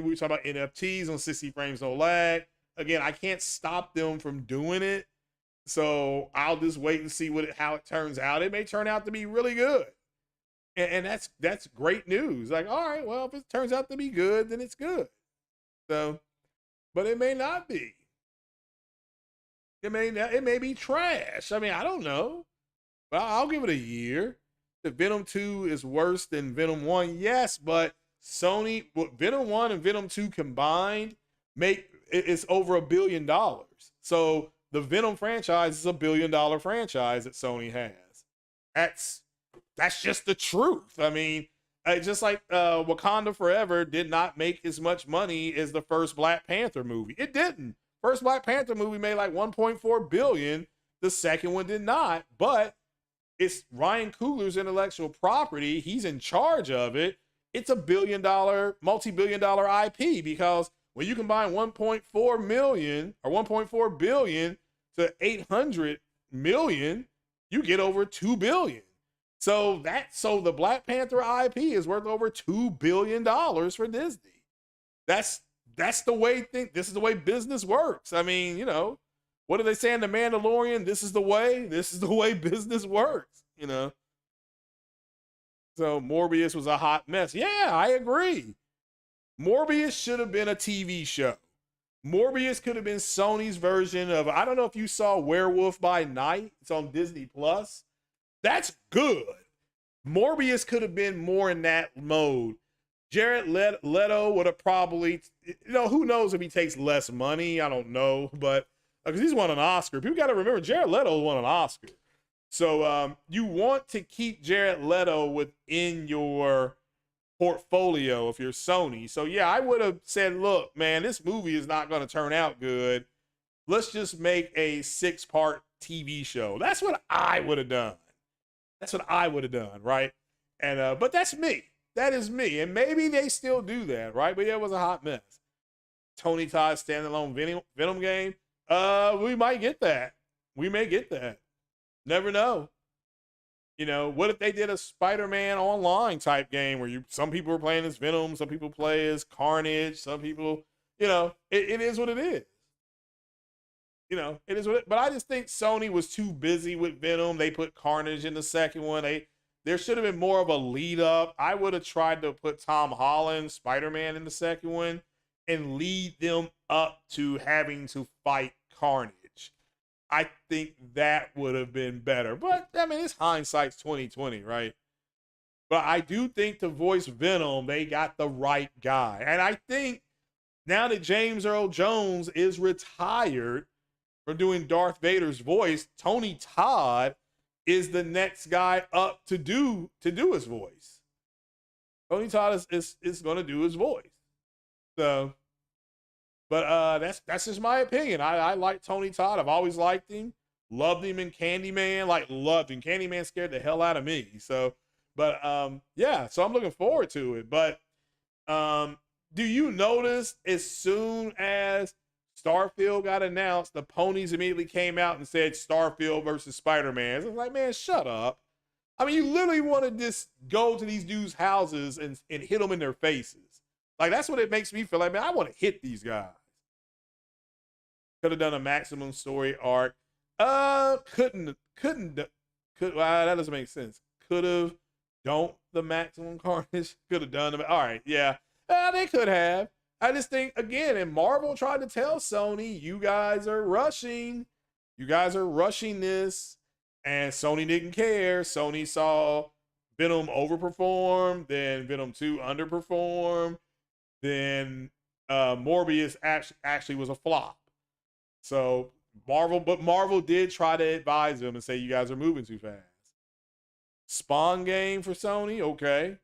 NFTs on 60 frames no lag. Again, I can't stop them from doing it. So I'll just wait and see how it turns out. It may turn out to be really good. And that's great news. Like, all right, well, if it turns out to be good, then it's good. So, but it may not be. It may be trash. I mean, I don't know. But I'll give it a year. The Venom 2 is worse than Venom 1, yes, but Venom 1 and Venom 2 combined it's over $1 billion. So the Venom franchise is $1 billion franchise that Sony has. That's just the truth. I mean, just like Wakanda Forever did not make as much money as the first Black Panther movie. It didn't. First Black Panther movie made like 1.4 billion. The second one did not, but it's Ryan Coogler's intellectual property. He's in charge of it. It's $1 multi-billion dollar IP, because when you combine 1.4 million or 1.4 billion to 800 million, you get over 2 billion. So the Black Panther IP is worth over $2 billion for Disney. This is the way business works. I mean, you know, what do they say in The Mandalorian? This is the way business works, you know? So Morbius was a hot mess. Yeah, I agree. Morbius should have been a TV show. Morbius could have been Sony's version of, I don't know if you saw Werewolf by Night. It's on Disney Plus. That's good. Morbius could have been more in that mode. Jared Leto would have probably, you know, who knows if he takes less money? I don't know, but because he's won an Oscar. People got to remember Jared Leto won an Oscar. So you want to keep Jared Leto within your portfolio if you're Sony. So yeah, I would have said, look, man, this movie is not going to turn out good. Let's just make a 6-part TV show. That's what I would have done. Right? And but that's me. That is me. And maybe they still do that, right? But yeah, it was a hot mess. Tony Todd standalone Venom game. We might get that. We may get that. Never know. You know, what if they did a Spider-Man online type game where some people were playing as Venom, some people play as Carnage, some people, you know, it is what it is. You know, it is what it, but I just think Sony was too busy with Venom. They put Carnage in the second one. There should have been more of a lead up. I would have tried to put Tom Holland, Spider-Man in the second one and lead them up to having to fight Carnage. I think that would have been better. But I mean, it's hindsight's 2020, right? But I do think to voice Venom, they got the right guy. And I think now that James Earl Jones is retired from doing Darth Vader's voice, Tony Todd is the next guy up to do his voice. Tony Todd is going to do his voice. So, but that's just my opinion. I like Tony Todd. I've always liked him. Loved him in Candyman. Loved him. Candyman scared the hell out of me. So, but yeah. So I'm looking forward to it. But do you notice as soon as Starfield got announced, the ponies immediately came out and said Starfield versus Spider-Man? It's like, man, shut up. I mean, you literally want to just go to these dudes' houses and hit them in their faces. Like, that's what it makes me feel like, man, I want to hit these guys. Could have done a maximum story arc. Couldn't, well, that doesn't make sense. Could have, don't the maximum carnage. Could have done them. All right, yeah. They could have. I just think, again, and Marvel tried to tell Sony, you guys are rushing. You guys are rushing this. And Sony didn't care. Sony saw Venom overperform, then Venom 2 underperform, then Morbius actually was a flop. So Marvel did try to advise them and say, you guys are moving too fast. Spawn game for Sony, okay.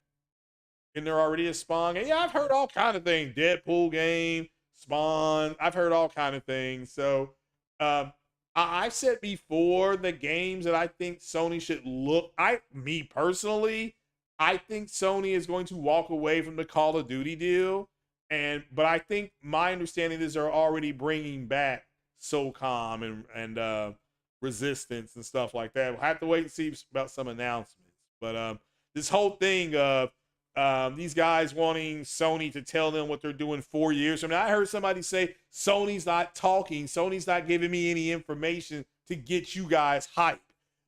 And there already is Spawn game. Yeah, I've heard all kind of things. Deadpool game, Spawn. I've heard all kind of things. So I've said before, the games that I think Sony should look. Me personally, I think Sony is going to walk away from the Call of Duty deal. But I think my understanding is they're already bringing back SOCOM and Resistance and stuff like that. We'll have to wait and see about some announcements. But this whole thing of these guys wanting Sony to tell them what they're doing 4 years from now. I heard somebody say Sony's not talking. Sony's not giving me any information to get you guys hype.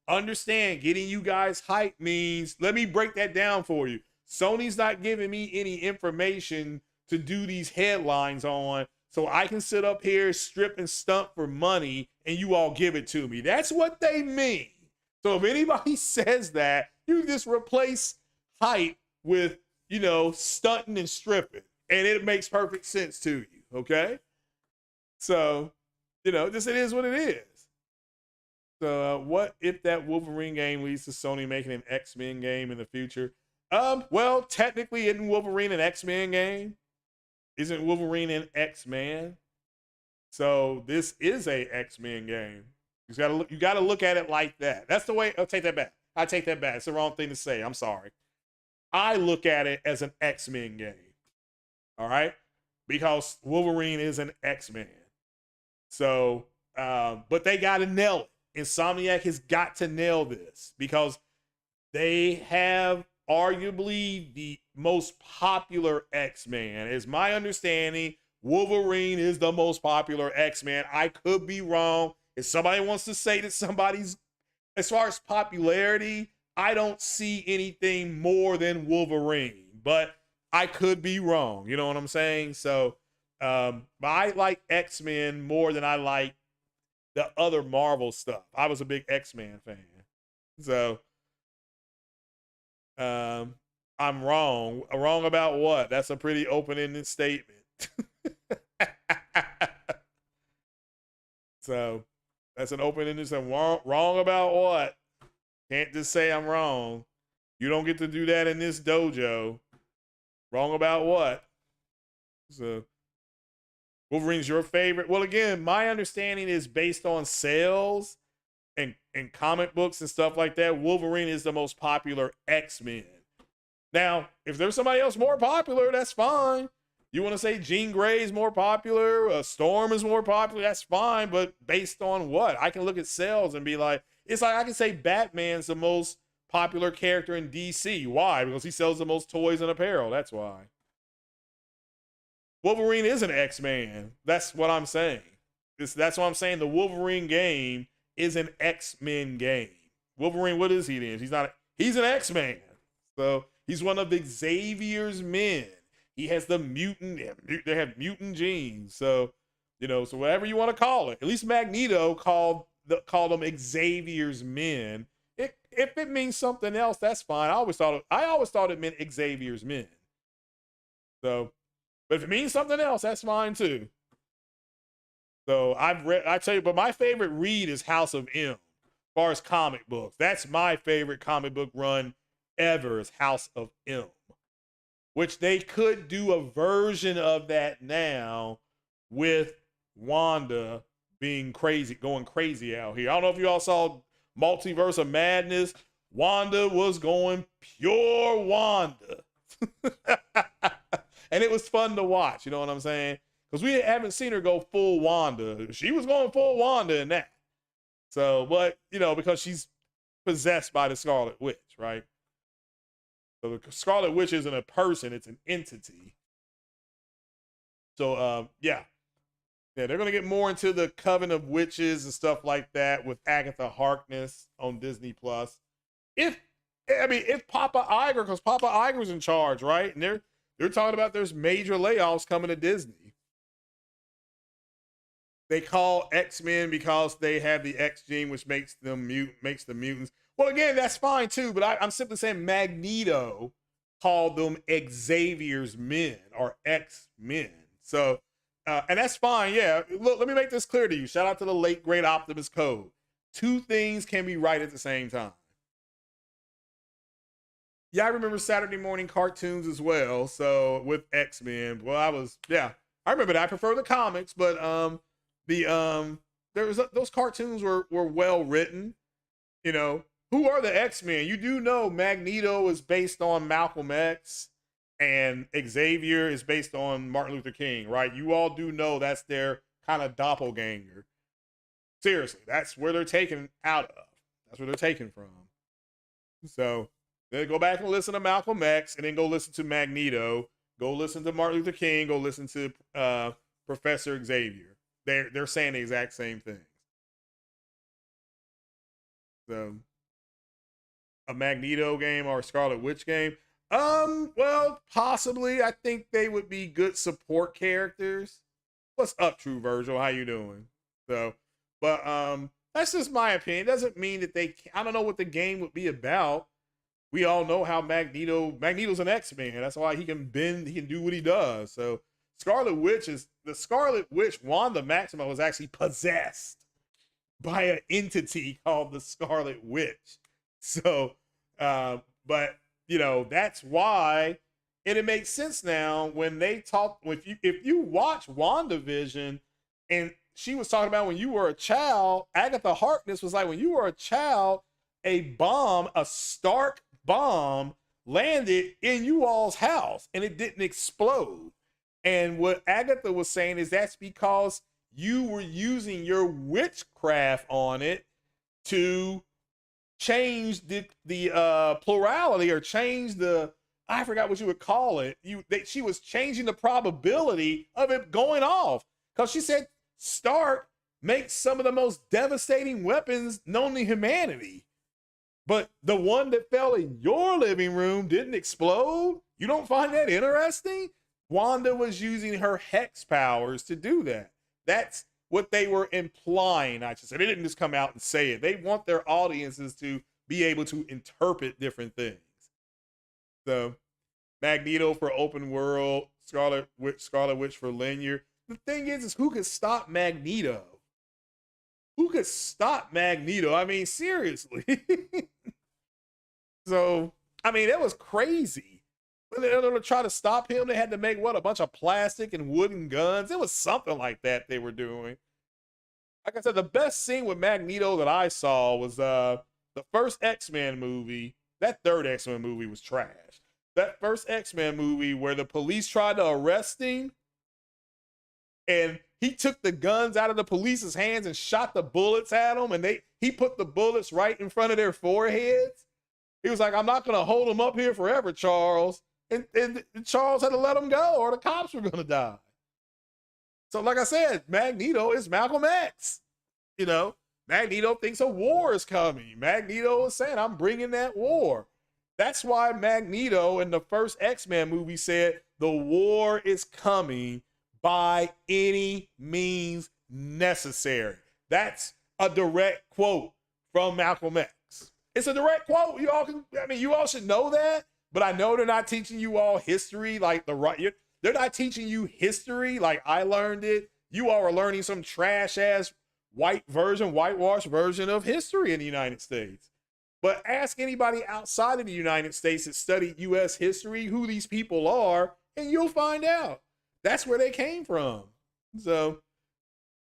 Understand, getting you guys hype means, let me break that down for you. Sony's not giving me any information to do these headlines on so I can sit up here, strip and stunt for money, and you all give it to me. That's what they mean. So if anybody says that, you just replace hype with, you know, stunting and stripping, and it makes perfect sense to you, okay? So, you know, just it is what it is. So what if that Wolverine game leads to Sony making an X-Men game in the future? Well, technically, isn't Wolverine an X-Men game? Isn't Wolverine an X-Man? So this is a X-Men game. You gotta look at it like that. That's the way. I'll take that back. I take that back. It's the wrong thing to say. I'm sorry. I look at it as an X-Men game. All right, because Wolverine is an X-Man. So, but they gotta nail it. Insomniac has got to nail this because they have arguably the most popular X-Man. Is my understanding, Wolverine is the most popular X-Man. I could be wrong. If somebody wants to say that somebody's, as far as popularity, I don't see anything more than Wolverine, but I could be wrong. You know what I'm saying? So I like X-Men more than I like the other Marvel stuff. I was a big X-Men fan. So I'm wrong. Wrong about what? That's a pretty open-ended statement. So that's an open-ended statement. Wrong about what? Can't just say I'm wrong. You don't get to do that in this dojo. Wrong about what? So Wolverine's your favorite? Well, again, my understanding is based on sales and comic books and stuff like that. Wolverine is the most popular X-Men. Now, if there's somebody else more popular, that's fine. You want to say Jean Grey is more popular, Storm is more popular, that's fine. But based on what? I can look at sales and be like, it's like I can say Batman's the most popular character in DC. Why? Because he sells the most toys and apparel. That's why. Wolverine is an X-Man. That's what I'm saying. That's what I'm saying. The Wolverine game is an X-Men game. Wolverine, what is he then? He's an X-Man. So he's one of Xavier's men. He has the mutant, they have mutant genes. So, you know, so whatever you want to call it. At least Magneto called them Xavier's men. If it means something else, that's fine. I always thought it meant Xavier's men. So, but if it means something else, that's fine too. So I tell you, but my favorite read is House of M. As far as comic books, that's my favorite comic book run ever, is House of M. Which they could do a version of that now with Wanda being crazy, going crazy out here. I don't know if you all saw Multiverse of Madness. Wanda was going pure Wanda. And it was fun to watch, you know what I'm saying? Because we haven't seen her go full Wanda. She was going full Wanda in that. So, but, you know, because she's possessed by the Scarlet Witch, right? So the Scarlet Witch isn't a person, it's an entity. So, yeah, they're going to get more into the Coven of Witches and stuff like that with Agatha Harkness on Disney+. If Papa Iger, because Papa Iger's in charge, right? And they're talking about there's major layoffs coming to Disney. They call X-Men because they have the X gene, which makes them makes the mutants. Well, again, that's fine too, but I'm simply saying Magneto called them Xavier's men or X-Men. So, and that's fine. Yeah, look, let me make this clear to you. Shout out to the late great Optimus Code. Two things can be right at the same time. Yeah, I remember Saturday morning cartoons as well. So with X-Men, well, I remember that. I prefer the comics, but those cartoons were well written. You know, who are the X-Men? You do know Magneto is based on Malcolm X and Xavier is based on Martin Luther King, right? You all do know that's their kind of doppelganger. Seriously, that's where they're taken out of. That's where they're taken from. So, Then go back and listen to Malcolm X, and then go listen to Magneto. Go listen to Martin Luther King. Go listen to Professor Xavier. They're saying the exact same thing. So, a Magneto game or a Scarlet Witch game? Well, possibly. I think they would be good support characters. What's up, True Virgil? How you doing? So, but that's just my opinion. It doesn't mean that I don't know what the game would be about. We all know how Magneto's an X-Man. That's why he can bend, he can do what he does. So the Scarlet Witch, Wanda Maximoff, was actually possessed by an entity called the Scarlet Witch. So, but that's why, and it makes sense now when they talk. If you watch WandaVision, and she was talking about when you were a child, Agatha Harkness was like, when you were a child, a Stark bomb landed in you all's house and it didn't explode. And what Agatha was saying is that's because you were using your witchcraft on it to change the plurality, or change I forgot what you would call it. She was changing the probability of it going off, because she said Stark makes some of the most devastating weapons known to humanity. But the one that fell in your living room didn't explode? You don't find that interesting? Wanda was using her hex powers to do that. That's what they were implying, I should say. They didn't just come out and say it. They want their audiences to be able to interpret different things. So, Magneto for open world, Scarlet Witch for linear. The thing is who could stop Magneto? Who could stop Magneto? I mean, seriously. So, I mean, that was crazy. When they were trying to stop him, they had to make a bunch of plastic and wooden guns. It was something like that they were doing. Like I said, the best scene with Magneto that I saw was the first X-Men movie. That third X-Men movie was trash. That first X-Men movie where the police tried to arrest him, and he took the guns out of the police's hands and shot the bullets at them, and he put the bullets right in front of their foreheads. He was like, I'm not going to hold them up here forever, Charles. And Charles had to let him go, or the cops were going to die. So like I said, Magneto is Malcolm X. Magneto thinks a war is coming. Magneto is saying, I'm bringing that war. That's why Magneto in the first X-Men movie said, the war is coming by any means necessary. That's a direct quote from Malcolm X. It's a direct quote. You all should know that, but I know they're not teaching you all history like they're not teaching you history like I learned it. You all are learning some trash ass whitewashed version of history in the United States. But ask anybody outside of the United States that studied US history who these people are, and you'll find out. That's where they came from. So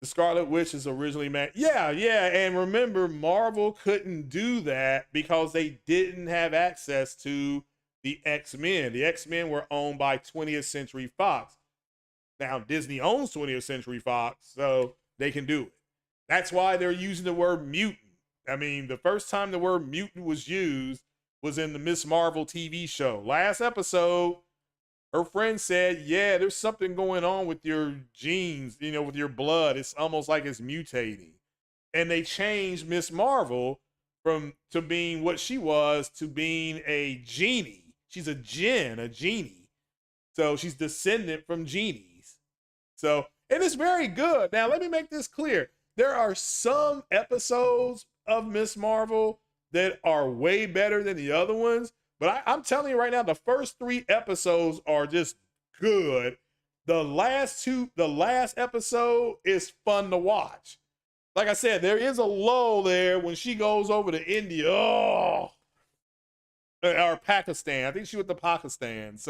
the Scarlet Witch is originally yeah. And remember, Marvel couldn't do that because they didn't have access to the X-Men. The X-Men were owned by 20th Century Fox. Now, Disney owns 20th Century Fox, so they can do it. That's why they're using the word mutant. I mean, the first time the word mutant was used was in the Miss Marvel TV show. Last episode, her friend said, yeah, there's something going on with your genes, with your blood. It's almost like it's mutating. And they changed Miss Marvel to being what she was to being a genie. She's a genie. So she's descendant from genies. So, and it's very good. Now, let me make this clear. There are some episodes of Miss Marvel that are way better than the other ones. But I'm telling you right now, the first 3 episodes are just good. The last episode is fun to watch. Like I said, there is a lull there when she goes over to India. Oh, or Pakistan. I think she went to Pakistan. It's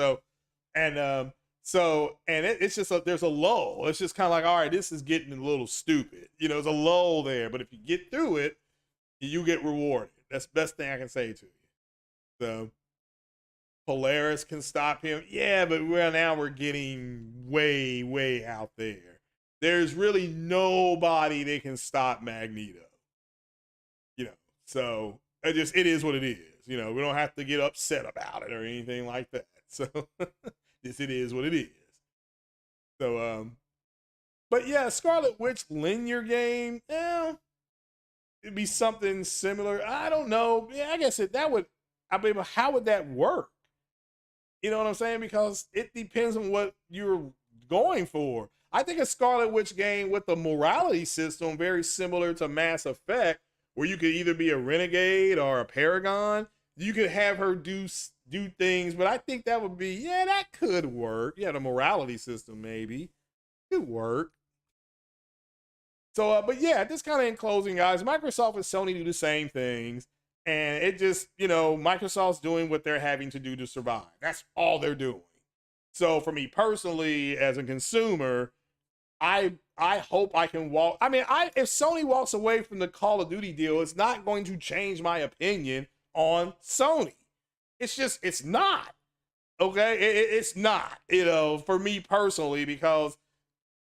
just there's a lull. It's just kind of like, all right, this is getting a little stupid. There's a lull there. But if you get through it, you get rewarded. That's the best thing I can say to you. So Polaris can stop him. Yeah, but now we're getting way, way out there. There's really nobody that can stop Magneto. So it is what it is. You know, we don't have to get upset about it or anything like that. So this it is what it is. So but yeah, Scarlet Witch linear game, yeah, it'd be something similar. I don't know. Yeah, I guess that would. I mean, how would that work? You know what I'm saying? Because it depends on what you're going for. I think a Scarlet Witch game with a morality system very similar to Mass Effect, where you could either be a renegade or a paragon. You could have her do things, but I think that would be, yeah, that could work. Yeah, the morality system maybe could work. So, but yeah, just kind of in closing, guys, Microsoft and Sony do the same things. And it just, you know, Microsoft's doing what they're having to do to survive. That's all they're doing. So for me personally, as a consumer, I hope I can walk. I mean, if Sony walks away from the Call of Duty deal, it's not going to change my opinion on Sony. It's not. Okay? It's not, you know, for me personally, because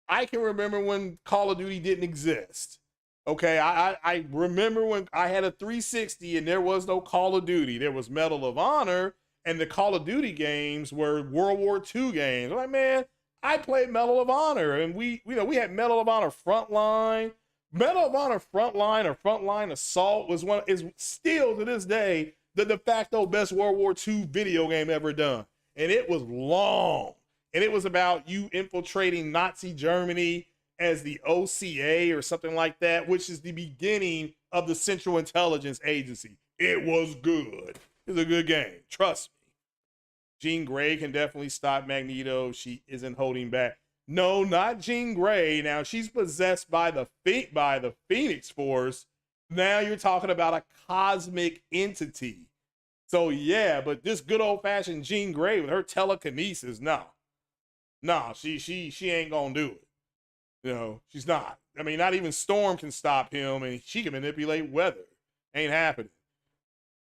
I can remember when Call of Duty didn't exist. Okay, I remember when I had a 360 and there was no Call of Duty. There was Medal of Honor, and the Call of Duty games were World War II games. I'm like, man, I played Medal of Honor, and we had Medal of Honor Frontline. Medal of Honor Frontline or Frontline Assault is still to this day the de facto best World War II video game ever done. And it was long. And it was about you infiltrating Nazi Germany as the OCA or something like that, which is the beginning of the Central Intelligence Agency. It was good. It was a good game. Trust me. Jean Grey can definitely stop Magneto. She isn't holding back. No, not Jean Grey. Now, she's possessed by the Phoenix Force. Now you're talking about a cosmic entity. So yeah, but this good old-fashioned Jean Grey with her telekinesis, no. No, she ain't gonna do it. You know, she's not. I mean, not even Storm can stop him, and she can manipulate weather. Ain't happening.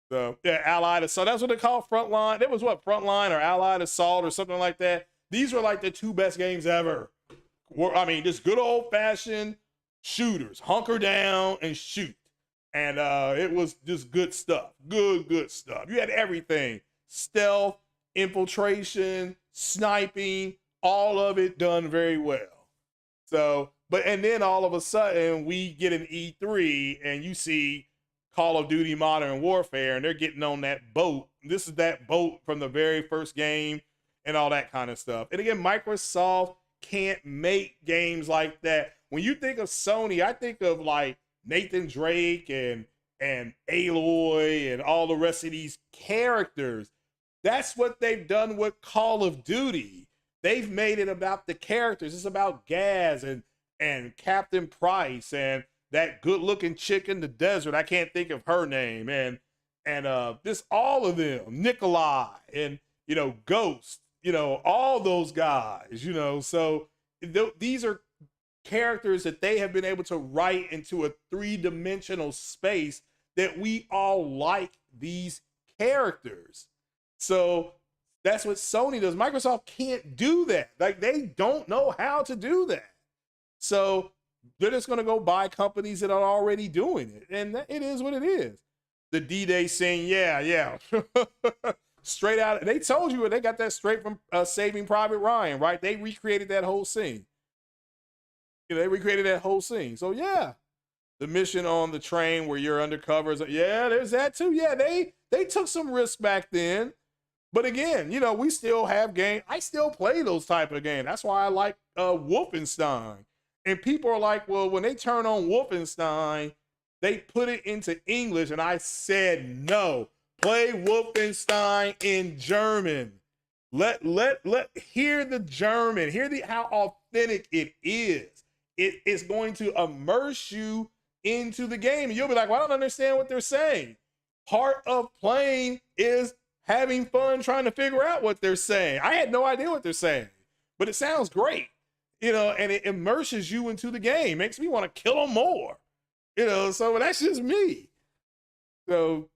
So, yeah, Allied Assault. That's what they call Frontline. It was what, Frontline or Allied Assault or something like that. These were like the two best games ever. I mean, just good old-fashioned shooters. Hunker down and shoot. And it was just good stuff. Good stuff. You had everything. Stealth, infiltration, sniping, all of it done very well. So, and then all of a sudden we get an E3 and you see Call of Duty Modern Warfare and they're getting on that boat. This is that boat from the very first game and all that kind of stuff. And again, Microsoft can't make games like that. When you think of Sony, I think of like Nathan Drake and Aloy and all the rest of these characters. That's what they've done with Call of Duty. They've made it about the characters. It's about Gaz and Captain Price and that good-looking chick in the desert. I can't think of her name. And this all of them, Nikolai and, you know, Ghost, you know, all those guys, you know. So these are characters that they have been able to write into a three-dimensional space that we all like these characters. So that's what Sony does. Microsoft can't do that. Like, they don't know how to do that. So they're just going to go buy companies that are already doing it. And it is what it is. The D-Day scene, yeah. Straight out. They told you, they got that straight from Saving Private Ryan, right? They recreated that whole scene. You know, they recreated that whole scene. So, yeah. The mission on the train where you're undercover. Yeah, there's that too. Yeah, they took some risks back then. But again, you know, we still have games. I still play those type of games. That's why I like Wolfenstein. And people are like, well, when they turn on Wolfenstein, they put it into English. And I said, no, play Wolfenstein in German. Hear the German. Hear how authentic it is. It is going to immerse you into the game. And you'll be like, well, I don't understand what they're saying. Part of playing is having fun trying to figure out what they're saying. I had no idea what they're saying, but it sounds great, you know, and it immerses you into the game. Makes me want to kill them more, you know, so that's just me. So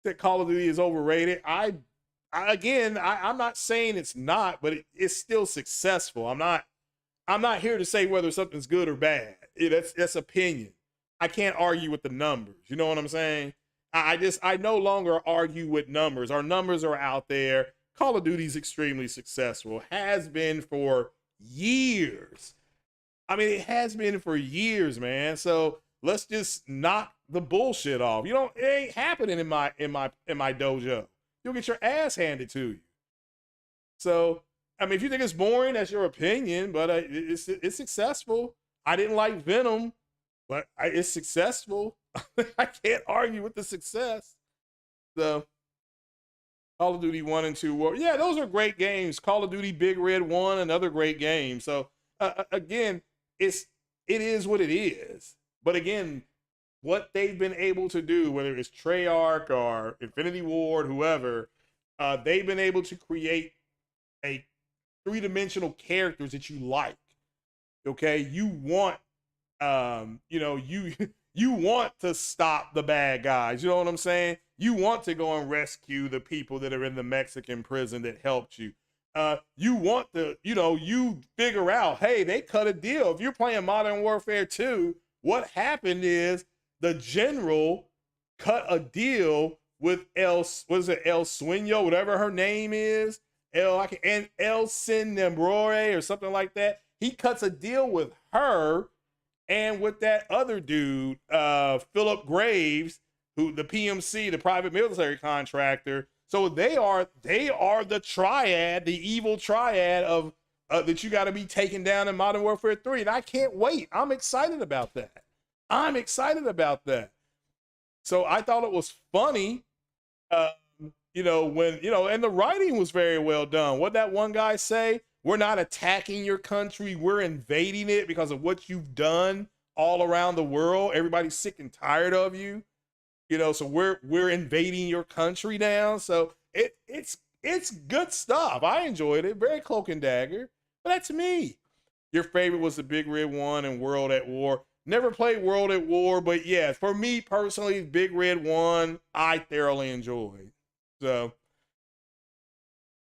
that Call of Duty is overrated. I'm not saying it's not, but it's still successful. I'm not here to say whether something's good or bad. That's opinion. I can't argue with the numbers. You know what I'm saying? I no longer argue with numbers. Our numbers are out there. Call of Duty is extremely successful, has been for years. I mean, it has been for years, man. So let's just knock the bullshit off. It ain't happening in my dojo. You'll get your ass handed to you. So, I mean, if you think it's boring, that's your opinion, but it's successful. I didn't like Venom, but it's successful. I can't argue with the success. So, Call of Duty 1 and 2 yeah, those are great games. Call of Duty Big Red 1, another great game. So, again, it is what it is. But again, what they've been able to do, whether it's Treyarch or Infinity Ward, whoever, they've been able to create a three-dimensional characters that you like. Okay, you want, you want to stop the bad guys. You know what I'm saying? You want to go and rescue the people that are in the Mexican prison that helped you. You want to, you figure out, hey, they cut a deal. If you're playing Modern Warfare 2, what happened is the general cut a deal with El Sueño, whatever her name is, El Cinembrore or something like that. He cuts a deal with her and with that other dude, Philip Graves, who the PMC, the private military contractor. So they are the triad, the evil triad of that you got to be taken down in Modern Warfare 3. And I can't wait. I'm excited about that. So I thought it was funny, when, and the writing was very well done. What that one guy say? We're not attacking your country. We're invading it because of what you've done all around the world. Everybody's sick and tired of you. So we're invading your country now. So it's good stuff. I enjoyed it. Very Cloak and Dagger. But that's me. Your favorite was the Big Red 1 and World at War. Never played World at War, but yeah, for me personally, Big Red 1, I thoroughly enjoyed. So,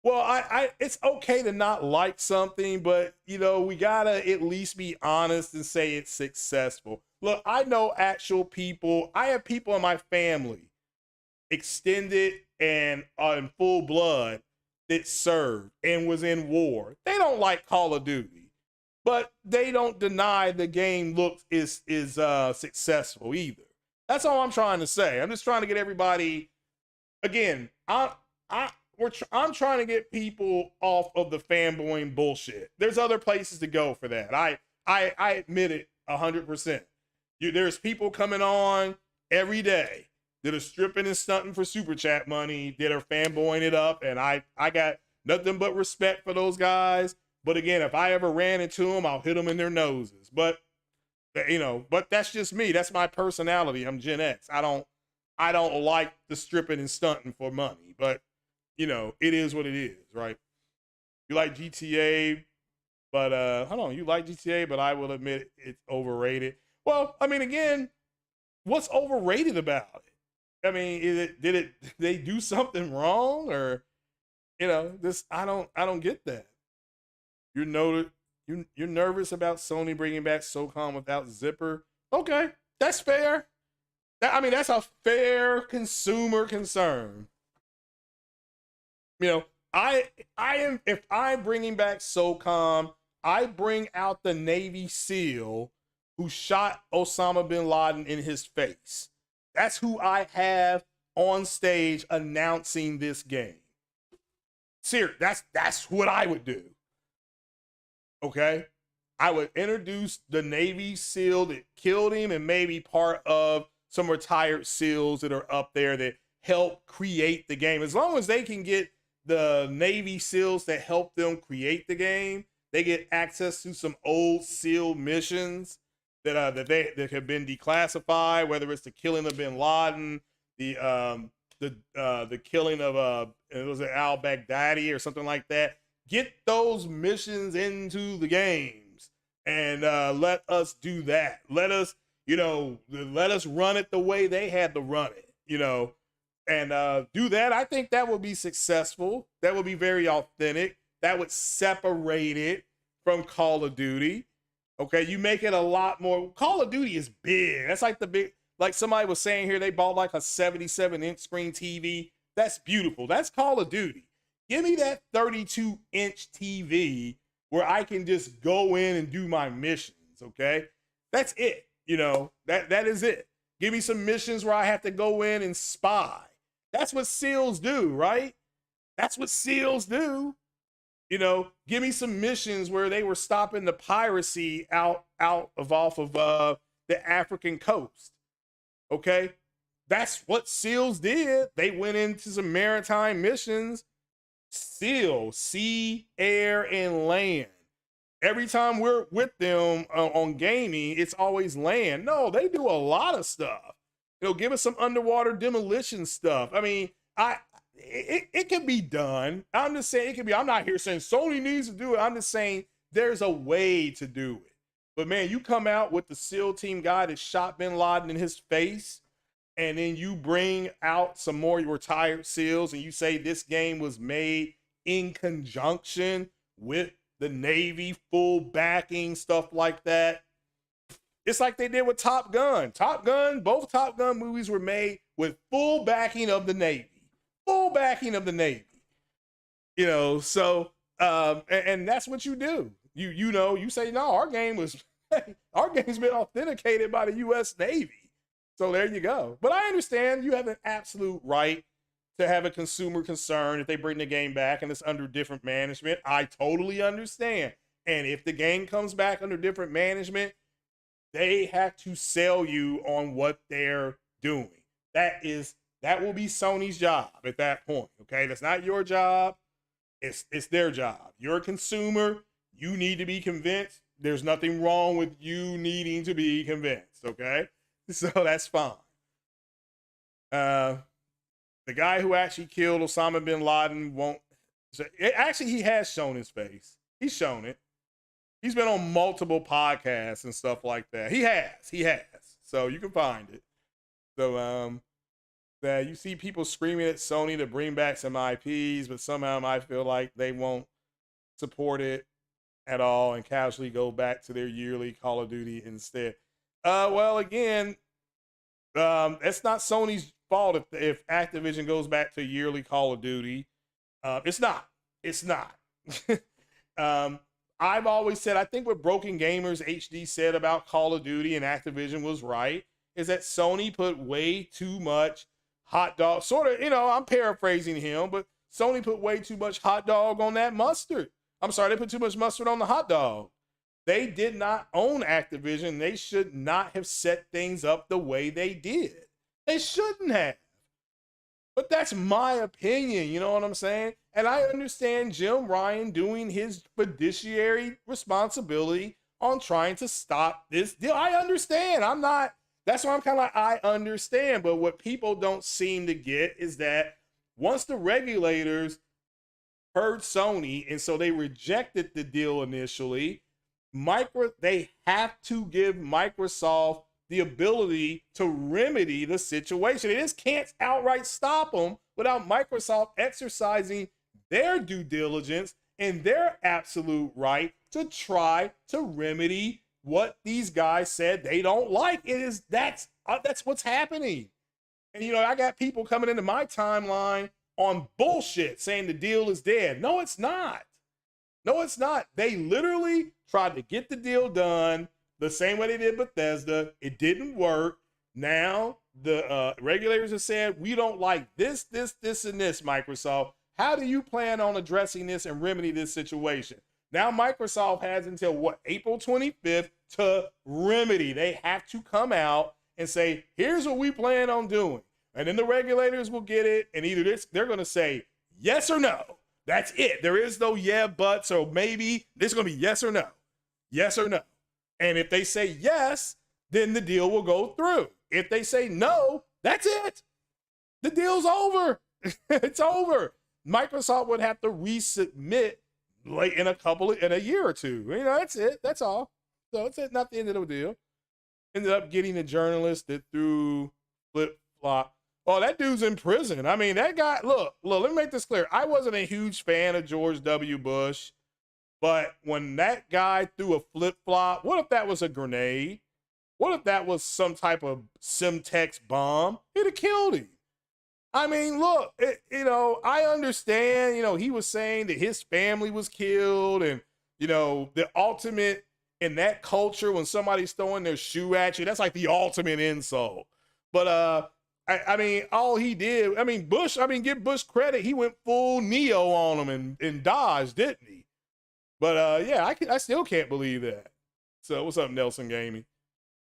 well, it's okay to not like something, but we gotta at least be honest and say it's successful. Look, I know actual people. I have people in my family, extended and in full blood, that served and was in war. They don't like Call of Duty, but they don't deny the game is successful either. That's all I'm trying to say. I'm just trying to get everybody. Again, I'm trying to get people off of the fanboying bullshit. There's other places to go for that. I admit it 100%. There's people coming on every day that are stripping and stunting for super chat money, that are fanboying it up, and I got nothing but respect for those guys. But again, if I ever ran into them, I'll hit them in their noses. But but that's just me. That's my personality. I'm Gen X. I don't like the stripping and stunting for money. But it is what it is, right? You like GTA, but hold on, you like GTA, but I will admit it's overrated. Well, I mean, again, what's overrated about it? I mean, did they do something wrong, or this? I don't get that. You're nervous about Sony bringing back SOCOM without Zipper. Okay, that's fair. That's a fair consumer concern. If I'm bringing back SOCOM, I bring out the Navy SEAL who shot Osama bin Laden in his face. That's who I have on stage announcing this game. Seriously, that's what I would do. Okay? I would introduce the Navy SEAL that killed him and maybe part of some retired SEALs that are up there that help create the game. As long as they can get the Navy SEALs that help them create the game, they get access to some old SEAL missions that have been declassified, whether it's the killing of bin Laden, the killing of it was al-Baghdadi or something like that. Get those missions into the games and let us do that. Let us run it the way they had to run it, and do that. I think that would be successful. That would be very authentic. That would separate it from Call of Duty. Okay, you make it a lot more. Call of Duty is big. That's like like somebody was saying here, they bought like a 77-inch screen TV. That's beautiful. That's Call of Duty. Give me that 32-inch TV where I can just go in and do my missions, okay? That's it, you know, that is it. Give me some missions where I have to go in and spy. That's what SEALs do, right? That's what SEALs do. You know, give me some missions where they were stopping the piracy off of the African coast. Okay, that's what SEALs did. They went into some maritime missions. SEAL, sea, air, and land. Every time we're with them on gaming, it's always land. No, they do a lot of stuff. You know, give us some underwater demolition stuff. I mean, it can be done. I'm just saying it can be. I'm not here saying Sony needs to do it. I'm just saying there's a way to do it. But man, you come out with the SEAL team guy that shot Bin Laden in his face, and then you bring out some more retired SEALs and you say this game was made in conjunction with the Navy, full backing, stuff like that. It's like they did with Top Gun. Top Gun, both Top Gun movies were made with full backing of the Navy. Full backing of the Navy. You know, so and that's what you do. You know, you say, no, our game's been authenticated by the US Navy. So there you go. But I understand you have an absolute right to have a consumer concern if they bring the game back and it's under different management. I totally understand. And if the game comes back under different management, they have to sell you on what they're doing. That will be Sony's job at that point. Okay, that's not your job. It's their job. You're a consumer. You need to be convinced. There's nothing wrong with you needing to be convinced. Okay, so that's fine. The guy who actually killed Osama bin Laden won't. Actually, he has shown his face. He's shown it. He's been on multiple podcasts and stuff like that. He has. So you can find it. So that you see people screaming at Sony to bring back some IPs, but somehow I feel like they won't support it at all and casually go back to their yearly Call of Duty instead. Well, again, it's not Sony's fault if Activision goes back to yearly Call of Duty. It's not. I've always said, I think what Broken Gamers HD said about Call of Duty and Activision was right, is that Sony put way too much hot dog, sort of, you know, I'm paraphrasing him, but Sony put way too much hot dog on that mustard. I'm sorry, they put too much mustard on the hot dog. They did not own Activision. They should not have set things up the way they did. They shouldn't have. But that's my opinion, you know what I'm saying? And I understand Jim Ryan doing his fiduciary responsibility on trying to stop this deal. I understand. That's why I'm kind of like, I understand. But what people don't seem to get is that once the regulators heard Sony, and so they rejected the deal initially, they have to give Microsoft the ability to remedy the situation. They just can't outright stop them without Microsoft exercising their due diligence and their absolute right to try to remedy what these guys said they don't like. That's what's happening. And you know, I got people coming into my timeline on bullshit saying the deal is dead. No, it's not. No, it's not. They literally tried to get the deal done the same way they did Bethesda. It didn't work. Now the regulators have said, we don't like this, and this, Microsoft. How do you plan on addressing this and remedy this situation? Now Microsoft has until April 25th to remedy. They have to come out and say, here's what we plan on doing. And then the regulators will get it. And either they're going to say yes or no. That's it. There is no yeah, but, so maybe it's going to be yes or no. Yes or no. And if they say yes, then the deal will go through. If they say no, that's it. The deal's over. It's over. Microsoft would have to resubmit like in a year or two. You know, that's it. That's all. So it's not the end of the deal. Ended up getting a journalist that threw flip-flop. Oh, that dude's in prison. I mean, that guy, look, let me make this clear. I wasn't a huge fan of George W. Bush, but when that guy threw a flip-flop, what if that was a grenade? What if that was some type of Simtex bomb? It'd have killed him. I mean, look, I understand, he was saying that his family was killed and, the ultimate in that culture when somebody's throwing their shoe at you, that's like the ultimate insult. But I mean, all he did, give Bush credit. He went full Neo on him and dodged, didn't he? But yeah, I still can't believe that. So what's up, Nelson Gaming?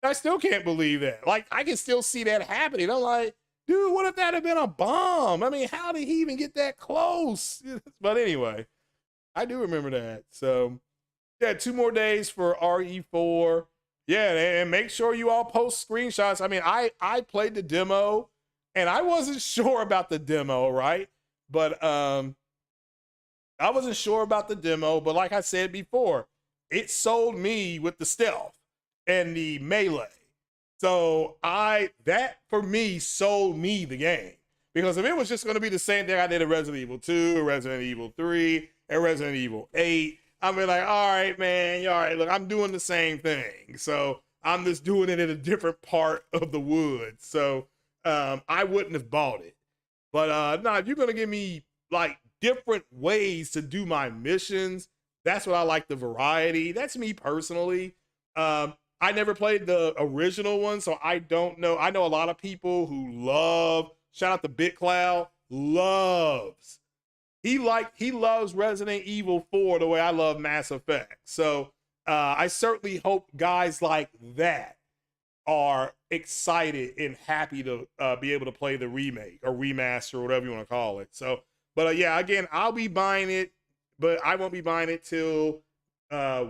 I still can't believe that. Like, I can still see that happening. I'm like, dude, what if that had been a bomb? I mean, how did he even get that close? But anyway, I do remember that. So yeah, 2 more days for RE4. Yeah, and make sure you all post screenshots. I mean, I played the demo and I wasn't sure about the demo, right? But I wasn't sure about the demo, but like I said before, it sold me with the stealth and the melee. So that for me sold me the game. Because if it was just going to be the same thing I did in Resident Evil 2, Resident Evil 3, and Resident Evil 8, I'd be like, all right, man, all right, look, I'm doing the same thing. So I'm just doing it in a different part of the woods. So I wouldn't have bought it. But no, if you're going to give me like different ways to do my missions, that's what I like, the variety. That's me personally. I never played the original one, so I don't know. I know a lot of people who love, shout out to BitCloud, loves. He loves Resident Evil 4 the way I love Mass Effect. So I certainly hope guys like that are excited and happy to be able to play the remake or remaster or whatever you want to call it. So, but yeah, again, I'll be buying it, but I won't be buying it till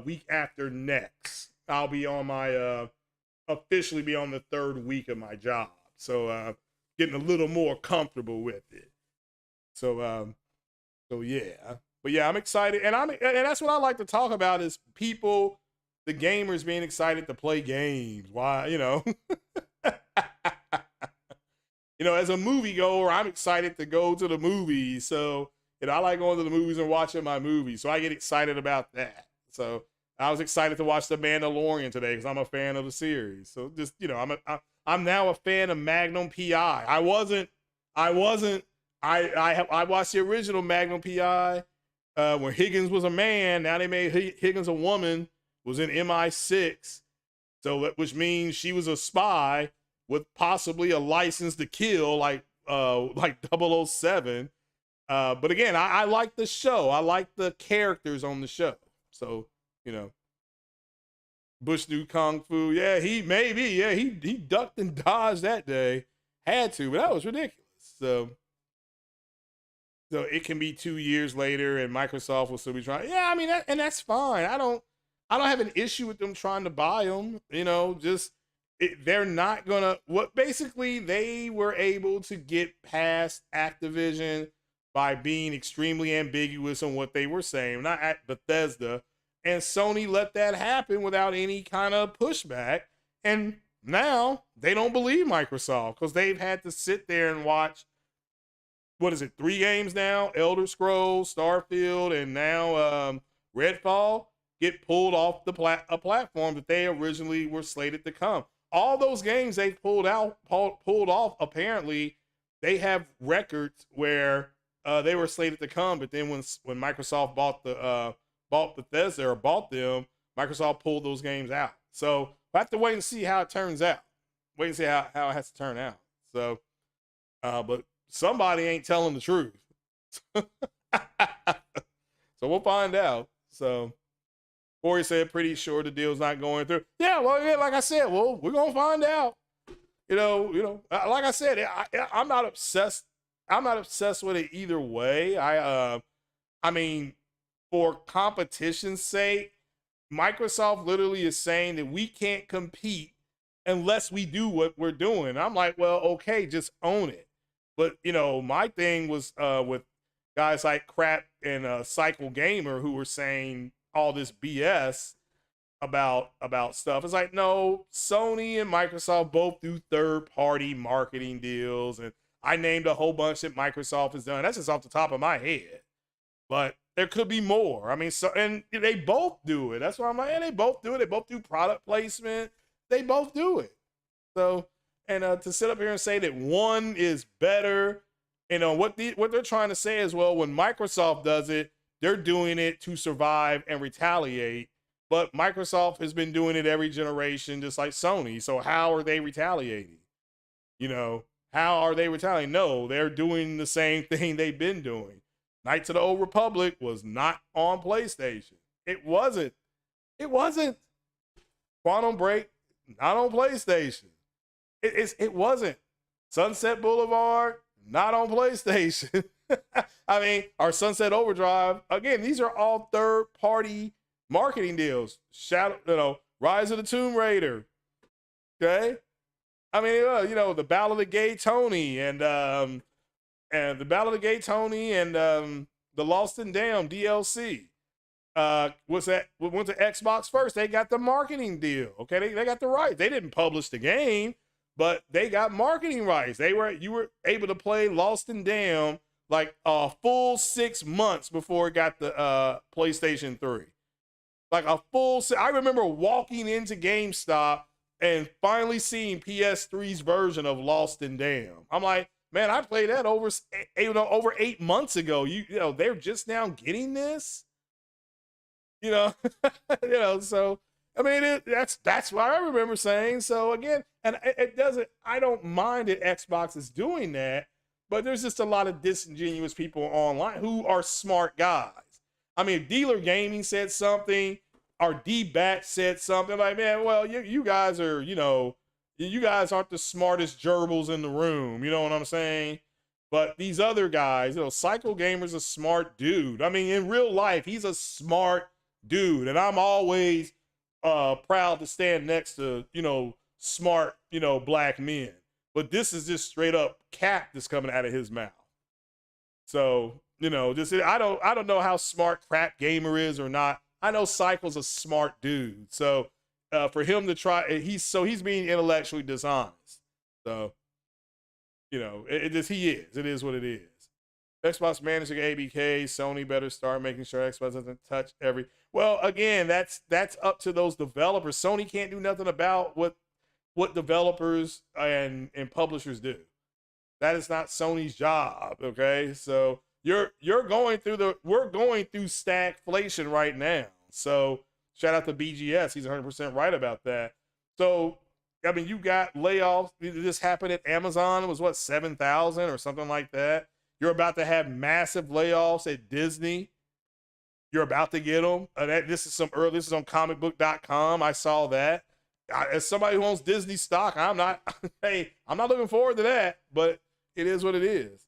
week after next. I'll be on my officially be on the 3rd week of my job, so getting a little more comfortable with it. So yeah, but yeah, I'm excited, and that's what I like to talk about is people, the gamers being excited to play games. Why, as a moviegoer, I'm excited to go to the movies. So I like going to the movies and watching my movies, so I get excited about that. So I was excited to watch The Mandalorian today because I'm a fan of the series. So just, I'm now a fan of Magnum PI. I watched the original Magnum PI when Higgins was a man. Now they made Higgins a woman, was in MI6. So which means she was a spy with possibly a license to kill like 007. But again, I like the show. I like the characters on the show. So, Bush knew Kung Fu. Yeah, he ducked and dodged that day. Had to, but that was ridiculous. So it can be 2 years later and Microsoft will still be trying. Yeah, I mean, and that's fine. I don't have an issue with them trying to buy them. They're not gonna, basically they were able to get past Activision by being extremely ambiguous on what they were saying, not at Bethesda. And Sony let that happen without any kind of pushback. And now they don't believe Microsoft because they've had to sit there and watch, 3 games now? Elder Scrolls, Starfield, and now Redfall get pulled off a platform that they originally were slated to come. All those games they pulled off, apparently, they have records where they were slated to come, but then when Microsoft bought Bethesda or bought them, Microsoft pulled those games out. So we'll have to wait and see how it turns out. Wait and see how it has to turn out. So, but somebody ain't telling the truth. So we'll find out. So Corey said, pretty sure the deal's not going through. Yeah, well, yeah, like I said, well, we're gonna find out. Like I said, I'm not obsessed. I'm not obsessed with it either way. I mean, for competition's sake, Microsoft literally is saying that we can't compete unless we do what we're doing. I'm like, well, okay, just own it. But, my thing was with guys like Crap and Cycle Gamer who were saying all this BS about stuff. It's like, no, Sony and Microsoft both do third-party marketing deals. And I named a whole bunch that Microsoft has done. That's just off the top of my head. But there could be more. I mean, and they both do it. That's why I'm like, they both do it. They both do product placement. they both do it. So, and to sit up here and say that one is better, what they're trying to say is, well, when Microsoft does it, they're doing it to survive and retaliate. But Microsoft has been doing it every generation, just like Sony. So how are they retaliating? How are they retaliating? No, they're doing the same thing they've been doing. Knights of the Old Republic was not on PlayStation. It wasn't. Quantum Break, not on PlayStation. It wasn't. Sunset Boulevard, not on PlayStation. I mean, our Sunset Overdrive, again, these are all third-party marketing deals. Rise of the Tomb Raider. Okay? I mean, the Battle of the Gay Tony and the Battle of the Gay Tony and the Lost and Damned DLC. Went to Xbox first. They got the marketing deal. Okay, they got the rights. They didn't publish the game, but they got marketing rights. You were able to play Lost and Damned like a full 6 months before it got the PlayStation 3. Like I remember walking into GameStop and finally seeing PS3's version of Lost and Damned. I'm like, man, I played that over 8 months ago. They're just now getting this. So I mean, that's what I remember saying. So again, and it doesn't. I don't mind that Xbox is doing that, but there's just a lot of disingenuous people online who are smart guys. I mean, Dealer Gaming said something. Our D-Bat said something like, man, well, you guys are, you guys aren't the smartest gerbils in the room. You know what I'm saying? But these other guys, Psycho Gamer's a smart dude. I mean, in real life, he's a smart dude. And I'm always proud to stand next to, smart, black men. But this is just straight up cap that's coming out of his mouth. So, I don't know how smart Crap Gamer is or not. I know Cycle's a smart dude. So for him to try, he's being intellectually dishonest. So, he is. It is what it is. Xbox managing ABK, Sony better start making sure Xbox doesn't touch every. Well, again, that's up to those developers. Sony can't do nothing about what developers and publishers do. That is not Sony's job. Okay, so we're going through stagflation right now. So shout out to BGS. He's 100% right about that. So, I mean, you got layoffs. This happened at Amazon. It was 7,000 or something like that. You're about to have massive layoffs at Disney. You're about to get them. This is on comicbook.com. I saw that. As somebody who owns Disney stock, I'm not looking forward to that, but it is what it is.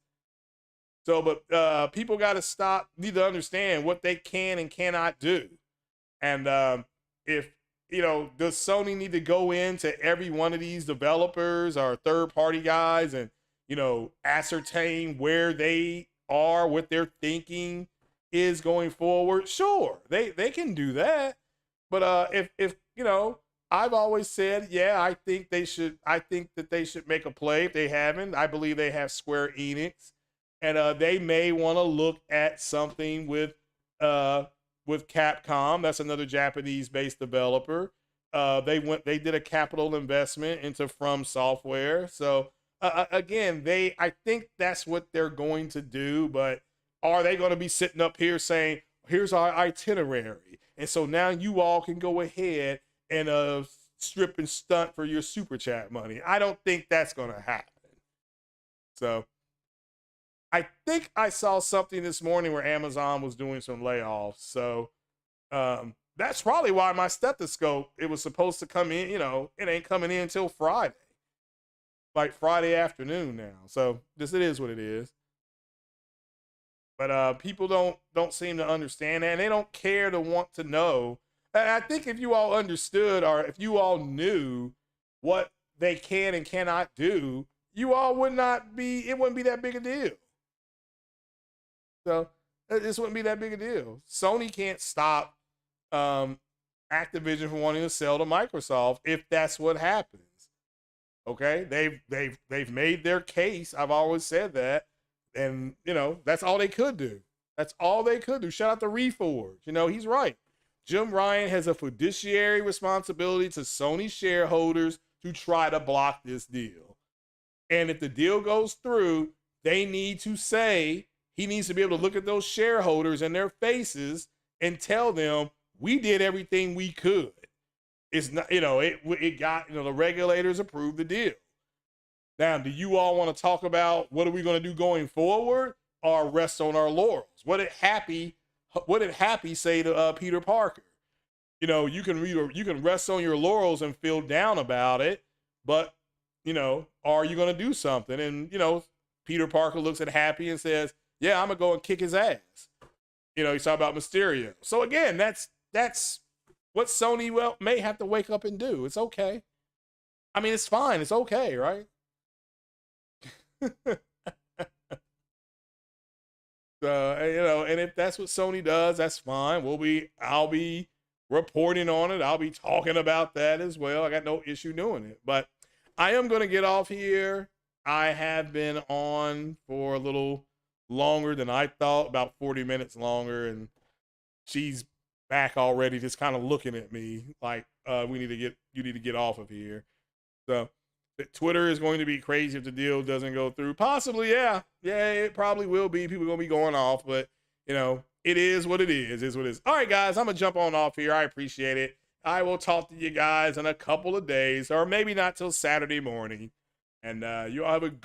So, but people need to understand what they can and cannot do. And does Sony need to go into every one of these developers or third-party guys and, ascertain where they are, what their thinking is going forward? Sure, they can do that. But if I've always said, yeah, I think that they should make a play. If they haven't, I believe they have Square Enix. And they may want to look at something with Capcom. That's another Japanese-based developer. They did a capital investment into From Software. So again, I think that's what they're going to do. But are they going to be sitting up here saying, "Here's our itinerary, and so now you all can go ahead and strip and stunt for your super chat money"? I don't think that's going to happen. So. I think I saw something this morning where Amazon was doing some layoffs. So that's probably why my stethoscope, it was supposed to come in, it ain't coming in until Friday. Like Friday afternoon now. So it is what it is. But people don't seem to understand that, and they don't care to want to know. And I think if you all understood, or if you all knew what they can and cannot do, you all it wouldn't be that big a deal. So this wouldn't be that big a deal. Sony can't stop Activision from wanting to sell to Microsoft if that's what happens. Okay, they've made their case. I've always said that, and that's all they could do. That's all they could do. Shout out to Reforge. He's right. Jim Ryan has a fiduciary responsibility to Sony shareholders to try to block this deal. And if the deal goes through, they need to say, he needs to be able to look at those shareholders in their faces and tell them, we did everything we could. It's not, it got, the regulators approved the deal. Now, do you all want to talk about what are we going to do going forward, or rest on our laurels? What did Happy say to Peter Parker? You can rest on your laurels and feel down about it, but are you going to do something? And Peter Parker looks at Happy and says, "Yeah, I'm gonna go and kick his ass." He's talking about Mysterio. So again, that's what Sony may have to wake up and do. It's okay. I mean, it's fine. It's okay, right? And if that's what Sony does, that's fine. I'll be reporting on it. I'll be talking about that as well. I got no issue doing it. But I am going to get off here. I have been on for a little longer than I thought, about 40 minutes longer, and she's back already, just kind of looking at me like, you need to get off of here. So Twitter is going to be crazy if the deal doesn't go through. Possibly, yeah, it probably will be. People are going to be going off, but it is what it is what it is. All right, guys, I'm going to jump on off here. I appreciate it. I will talk to you guys in a couple of days, or maybe not till Saturday morning. And you all have a good